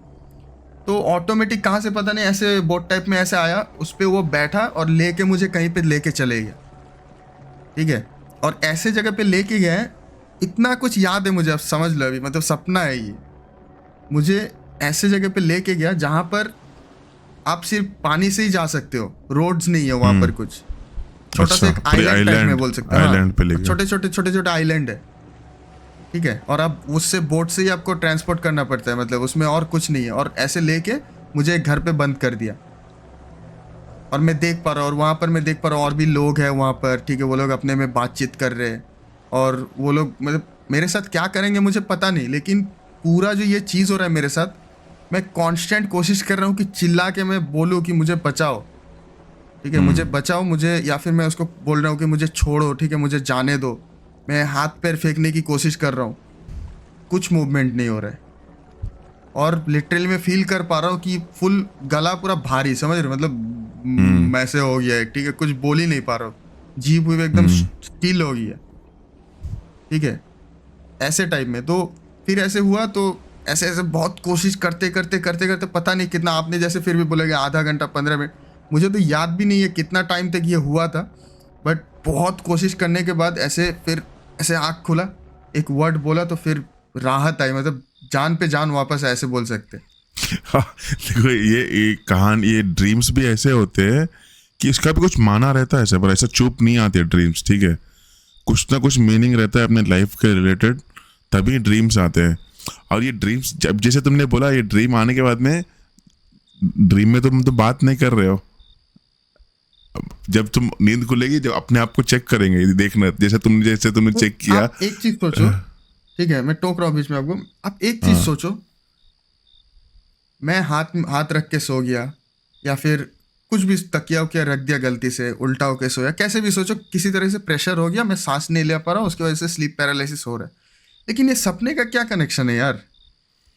Speaker 2: तो ऑटोमेटिक कहाँ से पता नहीं ऐसे बोट टाइप में ऐसे आया, उस पर वो बैठा और लेके मुझे कहीं पे लेके चले गया, ठीक है। और ऐसे जगह पे लेके गया है, इतना कुछ याद है मुझे, अब समझ लो, अभी मतलब सपना है ये, मुझे ऐसे जगह पे लेके गया जहाँ पर आप सिर्फ पानी से ही जा सकते हो, रोड्स नहीं है वहाँ पर कुछ, छोटा सा
Speaker 1: अच्छा,
Speaker 2: एक
Speaker 1: पूरे
Speaker 2: आइलैंड टाइप में
Speaker 1: आइलैंड,
Speaker 2: बोल सकते हो,
Speaker 1: आइलैंड पे ले
Speaker 2: हाँ,
Speaker 1: गए।
Speaker 2: छोटे छोटे आइलैंड है, ठीक है। और अब उससे बोट से ही आपको ट्रांसपोर्ट करना पड़ता है, मतलब उसमें और कुछ नहीं है। और ऐसे लेके मुझे एक घर पे बंद कर दिया, और मैं देख पा रहा हूँ, और वहाँ पर मैं देख पा रहा हूँ और भी लोग हैं वहाँ पर, ठीक है, वो लोग अपने में बातचीत कर रहे हैं। और वो लोग मतलब मेरे साथ क्या करेंगे मुझे पता नहीं, लेकिन पूरा जो ये चीज़ हो रहा है मेरे साथ, मैं कांस्टेंट कोशिश कर रहा हूँ कि चिल्ला के मैं बोलूँ कि मुझे बचाओ, ठीक है, मुझे बचाओ, मुझे, या फिर मैं उसको बोल रहा हूँ कि मुझे छोड़ो, ठीक है, मुझे जाने दो। मैं हाथ पैर फेंकने की कोशिश कर रहा हूँ, कुछ मूवमेंट नहीं हो रहा है। और लिटरली मैं फील कर पा रहा हूँ कि फुल गला पूरा भारी, समझ रहे हो? मतलब ऐसे हो गया है, ठीक है, कुछ बोल ही नहीं पा रहा हूँ, जीभ भी एकदम स्टील हो गई है, ठीक है, ऐसे टाइप में। तो फिर ऐसे हुआ, तो ऐसे ऐसे बहुत कोशिश करते करते करते करते, पता नहीं कितना, आपने जैसे फिर भी बोलेगे आधा घंटा 15 मिनट, मुझे तो याद भी नहीं है कितना टाइम तक ये हुआ था। बट बहुत कोशिश करने के बाद ऐसे फिर ऐसे आँख खुला, एक वर्ड बोला, तो फिर राहत आई, मतलब जान पे जान वापस ऐसे बोल सकते।
Speaker 1: हाँ, देखो ये कहानी, ये ड्रीम्स भी ऐसे होते हैं कि इसका भी कुछ माना रहता है ऐसे, पर ऐसा चुप नहीं आते ड्रीम्स, ठीक है, कुछ ना कुछ मीनिंग रहता है अपने लाइफ के रिलेटेड, तभी ड्रीम्स आते हैं। और ये ड्रीम्स, जब जैसे तुमने बोला, ये ड्रीम आने के बाद में, ड्रीम में तुम तो बात नहीं कर रहे हो, जब तुम नींद खुलेगी, जब अपने आप को चेक करेंगे, ये देखना, जैसे तुमने
Speaker 2: तो
Speaker 1: चेक किया।
Speaker 2: आप एक चीज सोचो, ठीक है, मैं टोक रहा हूँ बीच में आपको, आप एक चीज
Speaker 1: हाँ,
Speaker 2: सोचो, मैं हाथ हाथ रख के सो गया, या फिर कुछ भी तकिया उकिया रख दिया गलती से, उल्टा होके सोया, कैसे भी सोचो, किसी तरह से प्रेशर हो गया, मैं सांस नहीं ले पा रहा हूँ, उसकी वजह से स्लीप पैरालिसिस हो रहा है। लेकिन ये सपने का क्या कनेक्शन है यार?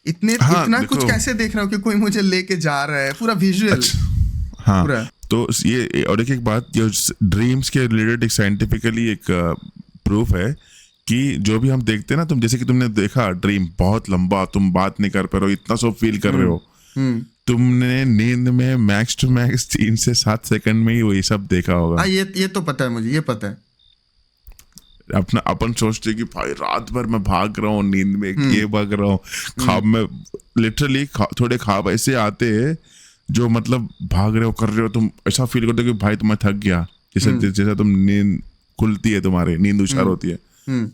Speaker 2: इतने
Speaker 1: हाँ,
Speaker 2: इतना कुछ
Speaker 1: देखो,
Speaker 2: कैसे देख रहा हूँ कि कोई मुझे लेके जा रहा है, पूरा विजुअल,
Speaker 1: अच्छा, हाँ,
Speaker 2: पूरा।
Speaker 1: तो ये और एक बात, जो ड्रीम्स के रिलेटेड एक साइंटिफिकली एक प्रूफ है कि जो भी हम देखते हैं ना, तुम जैसे कि तुमने देखा ड्रीम बहुत लंबा, तुम बात नहीं कर पा रहे हो, इतना सब फील कर रहे
Speaker 2: हम्म।
Speaker 1: हो,
Speaker 2: हम्म।
Speaker 1: तुमने नींद में मैक्स टू मैक्स 3 से 7 सेकंड में ही वही सब देखा होगा।
Speaker 2: हाँ, ये तो पता है मुझे, ये पता है।
Speaker 1: अपन सोचते कि भाई रात भर मैं भाग रहा हूँ नींद में,
Speaker 2: हम्म।
Speaker 1: ये भाग रहा हूँ, ख्वाब में लिटरली थोड़े ख्वाब ऐसे आते हैं जो मतलब भाग रहे हो, कर रहे हो, तुम ऐसा फील करते हो कि भाई तुम्हें थक गया, जैसे तुम नींद खुलती है, तुम्हारी नींद उछार होती है।
Speaker 2: हम्म।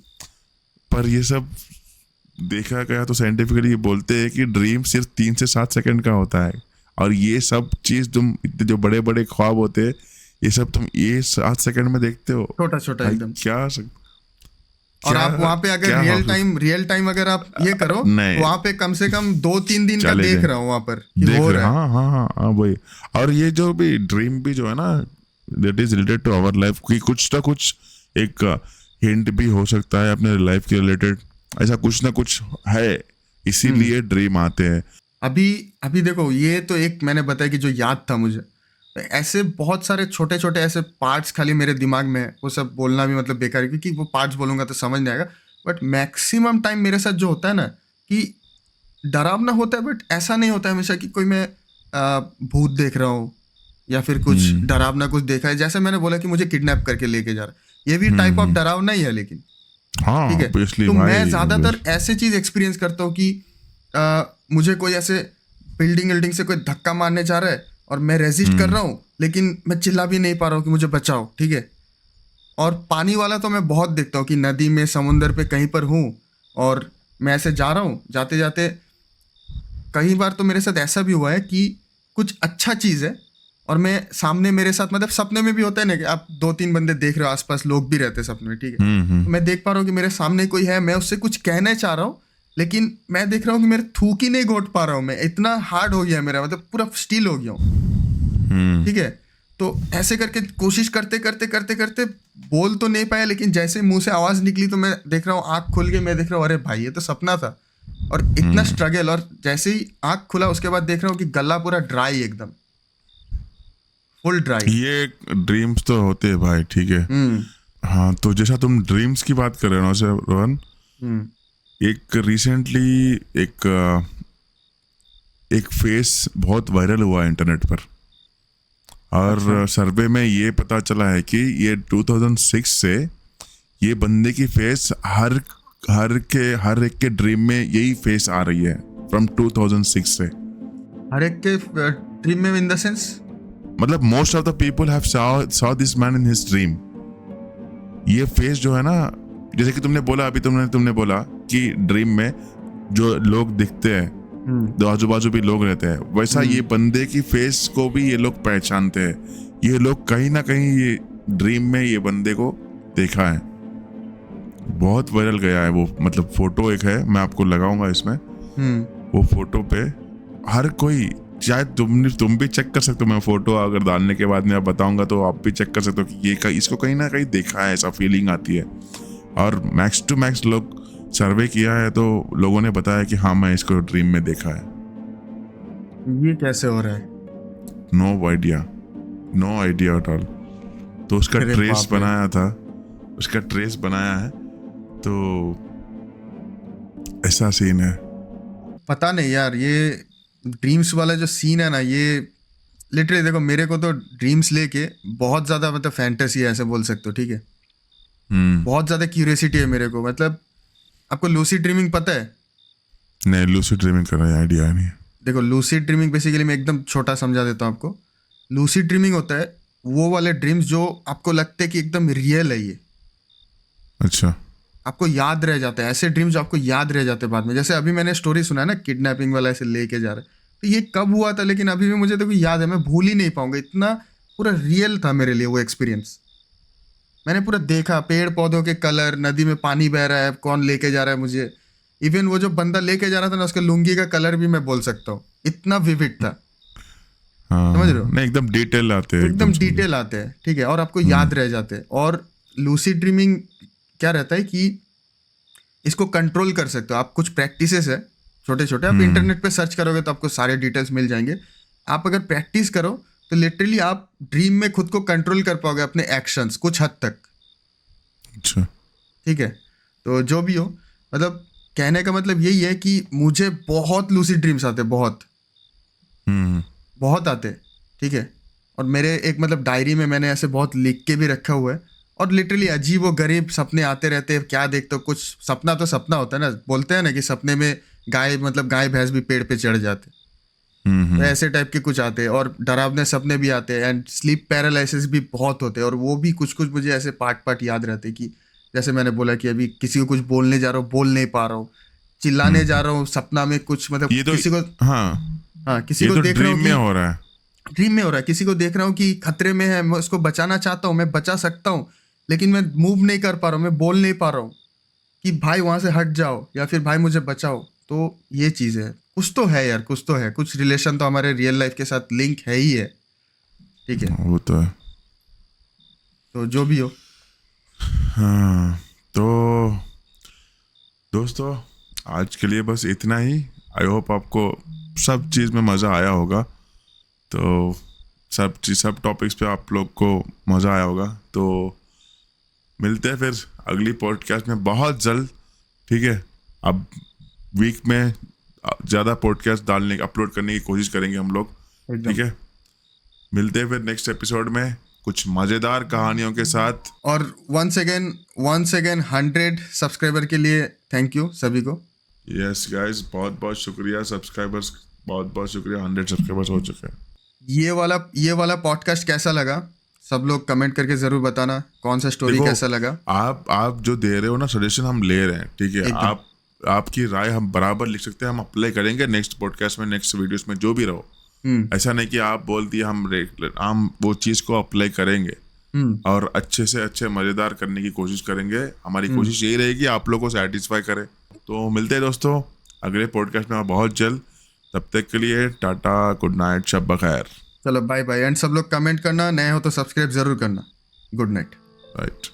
Speaker 1: पर ये सब देखा गया तो साइंटिफिकली ये बोलते हैं कि ड्रीम सिर्फ 3 से 7 सेकंड का होता है, और ये सब चीज तुम इतने जो बड़े बड़े ख्वाब होते हैं, ये सब तुम ये 7 सेकंड में देखते हो।
Speaker 2: छोटा छोटा
Speaker 1: भाई
Speaker 2: एकदम।
Speaker 1: क्या
Speaker 2: और आप वहां पे अगर रियल टाइम अगर आप ये करो
Speaker 1: नहीं,
Speaker 2: वहां पे कम से कम 2-3 दिन का देख रहा हूँ वहां पर कि
Speaker 1: देख
Speaker 2: हो
Speaker 1: रहे
Speaker 2: रहा है।
Speaker 1: हाँ हाँ हाँ हाँ वही। और ये जो भी ड्रीम भी जो है ना that is related to our life की कुछ ना कुछ एक हिंट भी हो सकता है अपने लाइफ के रिलेटेड, ऐसा कुछ ना कुछ है, इसीलिए ड्रीम आते हैं।
Speaker 2: अभी अभी देखो ये तो एक मैंने बताया कि जो याद था मुझे, तो ऐसे बहुत सारे छोटे छोटे ऐसे पार्ट्स खाली मेरे दिमाग में है, वो सब बोलना भी मतलब बेकार है क्योंकि वो पार्ट्स बोलूंगा तो समझ नहीं आएगा। बट मैक्सिमम टाइम मेरे साथ जो होता है ना कि डरावना होता है, बट ऐसा नहीं होता है हमेशा कि कोई मैं भूत देख रहा हूँ या फिर कुछ डरावना कुछ देखा है। जैसे मैंने बोला कि मुझे किडनैप करके लेके जा रहा है, ये भी टाइप ऑफ डरावना ही है लेकिन
Speaker 1: हाँ
Speaker 2: ठीक है।
Speaker 1: obviously
Speaker 2: तो
Speaker 1: भाई,
Speaker 2: मैं ज्यादातर ऐसे चीज एक्सपीरियंस करता हूँ कि मुझे कोई ऐसे बिल्डिंग से कोई धक्का मारने जा रहा है और मैं रेजिस्ट कर रहा हूँ, लेकिन मैं चिल्ला भी नहीं पा रहा हूँ कि मुझे बचाओ, ठीक है। और पानी वाला तो मैं बहुत देखता हूँ कि नदी में समुंदर पे कहीं पर हूँ और मैं ऐसे जा रहा हूँ, जाते जाते कई बार तो मेरे साथ ऐसा भी हुआ है कि कुछ अच्छा चीज़ है और मैं सामने मेरे साथ मतलब सपने में भी होता है ना कि आप 2-3 बंदे देख रहे हो, आसपास लोग भी रहते हैं सपने में, ठीक है। तो मैं देख पा रहा हूँ कि मेरे सामने कोई है, मैं उससे कुछ कहना चाह रहा हूँ, लेकिन मैं देख रहा हूँ कि मेरे थूक ही नहीं घोट पा रहा हूँ, मैं इतना हार्ड हो गया है मेरा, मतलब पूरा स्टील हो गया हूँ, ठीक है। तो ऐसे करके कोशिश करते करते करते करते बोल तो नहीं पाया, लेकिन जैसे मुंह से आवाज निकली तो मैं देख रहा हूँ आंख खुल के, मैं देख रहा हूँ अरे भाई ये तो सपना था। और इतना स्ट्रगल, और जैसे ही आंख खुला उसके बाद देख रहा हूँ कि गला पूरा ड्राई, एकदम फुल ड्राई।
Speaker 1: ये ड्रीम्स तो होते हैं भाई, ठीक है।
Speaker 2: हम्म
Speaker 1: हाँ तो जैसा तुम ड्रीम्स की बात कर रहे हो ना सर रोहन,
Speaker 2: हम्म
Speaker 1: एक रिसेंटली एक फेस बहुत वायरल हुआ है इंटरनेट पर, और सर्वे में ये पता चला है कि ये 2006 से ये बंदे की फेस हर एक के ड्रीम में यही फेस आ रही है फ्रॉम 2006 से।
Speaker 2: हर एक के ड्रीम में इन द सेंस
Speaker 1: मतलब most of the people have saw this man in his dream. ये फेस जो है ना, जैसे कि तुमने बोला अभी, तुमने बोला कि ड्रीम में जो लोग दिखते हैं, जो आजू बाजू भी लोग रहते हैं, वैसा ये बंदे की फेस को भी ये लोग पहचानते हैं। ये लोग कहीं ना कहीं ये ड्रीम में ये बंदे को देखा है। बहुत वायरल गया है वो, मतलब फोटो एक है, मैं आपको लगाऊंगा इसमें। वो फोटो पे हर कोई, शायद तुम भी चेक कर सकते हो, मैं फोटो अगर डालने के बाद मैं आप बताऊंगा तो आप भी चेक कर सकते हो कि ये इसको कहीं ना कहीं देखा है, ऐसा फीलिंग आती है। और मैक्स टू मैक्स लोग सर्वे किया है तो लोगों ने बताया कि हाँ मैं इसको ड्रीम में देखा है।
Speaker 2: ये कैसे हो रहा है?
Speaker 1: No idea at all. तो उसका ट्रेस बनाया है, तो ऐसा सीन है।
Speaker 2: पता नहीं यार, ये ड्रीम्स वाला जो सीन है ना, ये लिटरली देखो मेरे को तो ड्रीम्स लेके बहुत ज्यादा मतलब फैंटेसी है, ऐसे बोल सकते हो, ठीक है। बहुत ज्यादा क्यूरियोसिटी है मेरे को। मतलब आपको लूसिड ड्रीमिंग पता है?
Speaker 1: नहीं, लूसिड ड्रीमिंग का आइडिया नहीं।
Speaker 2: देखो लूसिड ड्रीमिंग बेसिकली मैं एकदम छोटा समझा देता हूँ आपको। लूसिड ड्रीमिंग होता है वो वाले ड्रीम्स जो आपको लगते हैं कि एकदम रियल है, ये
Speaker 1: अच्छा,
Speaker 2: आपको याद रह जाता है। ऐसे ड्रीम्स जो आपको याद रह जाते हैं बाद में। जैसे अभी मैंने स्टोरी सुना है ना, किडनैपिंग वाला ऐसे लेके जा रहा है, तो ये कब हुआ था लेकिन अभी भी मुझे तो याद है, मैं भूल ही नहीं पाऊंगा, इतना पूरा रियल था मेरे लिए वो एक्सपीरियंस। मैंने पूरा देखा, पेड़ पौधों के कलर, नदी में पानी बह रहा है, कौन लेके जा रहा है मुझे। इवन वो जो बंदा लेके जा रहा था ना, उसके लुंगी का कलर भी मैं बोल सकता हूँ, इतना विविड था। समझ रहे हो?
Speaker 1: नहीं, एकदम डिटेल आते हैं,
Speaker 2: एकदम डिटेल आते हैं, ठीक है, और आपको याद रह जाते हैं। और लूसिड ड्रीमिंग क्या रहता है कि इसको कंट्रोल कर सकते हो आप। कुछ प्रैक्टिसेस है छोटे छोटे, आप इंटरनेट पे सर्च करोगे तो आपको सारे डिटेल्स मिल जाएंगे। आप अगर प्रैक्टिस करो तो लिटरली आप ड्रीम में खुद को कंट्रोल कर पाओगे, अपने एक्शंस कुछ हद तक।
Speaker 1: अच्छा,
Speaker 2: ठीक है। तो जो भी हो, मतलब कहने का मतलब यही है कि मुझे बहुत लूसिड ड्रीम्स आते, बहुत आते, ठीक है। और मेरे एक मतलब डायरी में मैंने ऐसे बहुत लिख के भी रखा हुआ है। और लिटरली अजीब व गरीब सपने आते रहते हैं। क्या देखते हो, कुछ सपना तो सपना होता है ना, बोलते हैं ना कि सपने में गाय भैंस भी पेड़ पे चढ़ जाते, तो ऐसे टाइप के कुछ आते हैं। और डरावने सपने भी आते हैं, एंड स्लीप पैरालिसिस भी बहुत होते हैं। और वो भी कुछ कुछ मुझे ऐसे पार्ट याद रहते हैं कि जैसे मैंने बोला कि अभी किसी को कुछ बोलने जा रहा हूँ, बोल नहीं पा रहा हूँ, चिल्लाने जा रहा हूँ सपना में कुछ, मतलब
Speaker 1: ये तो
Speaker 2: किसी को, हाँ किसी को
Speaker 1: तो
Speaker 2: देख रहा हूँ,
Speaker 1: ड्रीम में हो रहा है,
Speaker 2: ड्रीम में हो रहा है, किसी को देख रहा हूँ कि खतरे में है, मैं उसको बचाना चाहता हूँ, मैं बचा सकता हूँ, लेकिन मैं मूव नहीं कर पा रहा हूँ, मैं बोल नहीं पा रहा हूँ, कि भाई वहां से हट जाओ या फिर भाई मुझे बचाओ, तो ये चीज है। कुछ तो है यार, कुछ तो है, कुछ रिलेशन तो हमारे रियल लाइफ के साथ लिंक है ही है। ठीक है,
Speaker 1: वो तो है।
Speaker 2: तो जो भी हो।
Speaker 1: हाँ, तो दोस्तों आज के लिए बस इतना ही। आई होप आपको सब चीज़ में मज़ा आया होगा। तो सब टॉपिक्स पे आप लोग को मज़ा आया होगा। तो मिलते हैं फिर अगली पॉडकास्ट में बहुत जल्द। ठीक है, अब वीक में ज़्यादा पॉडकास्ट अपलोड करने की कोशिश करेंगे हम लोग।
Speaker 2: एकदम।
Speaker 1: ठीक है, मिलते हैं फिर नेक्स्ट एपिसोड में कुछ मज़ेदार कहानियों के साथ।
Speaker 2: और वंस अगेन 100 सब्सक्राइबर के लिए थैंक यू सभी को।
Speaker 1: यस गाइस, बहुत बहुत शुक्रिया सब्सक्राइबर्स, बहुत बहुत शुक्रिया। 100 सब्सक्राइबर्स हो चुके हैं।
Speaker 2: ये वाला पॉडकास्ट कैसा लगा, सब लोग कमेंट करके जरूर बताना। कौन सा स्टोरी
Speaker 1: देखो,
Speaker 2: कैसा लगा।
Speaker 1: आप जो दे रहे हो ना सजेशन, हम ले रहे हैं। ठीक है,
Speaker 2: एकदम।
Speaker 1: आपकी राय हम बराबर लिख सकते हैं, हम अप्लाई करेंगे नेक्स्ट पॉडकास्ट में, नेक्स्ट वीडियोस में, जो भी रहो। ऐसा नहीं कि आप बोल दिए हम वो चीज़ को अप्लाई करेंगे और अच्छे से अच्छे मज़ेदार करने की कोशिश करेंगे। हमारी कोशिश यही रहेगी आप लोगों को सेटिस्फाई करें। तो मिलते हैं दोस्तों अगले पॉडकास्ट में बहुत जल्द। तब तक के लिए टाटा, गुड नाइट, शब बखैर।
Speaker 2: चलो बाय बाय। एंड सब लोग कमेंट करना, नए हो तो सब्सक्राइब जरूर करना। Good night.
Speaker 1: राइट।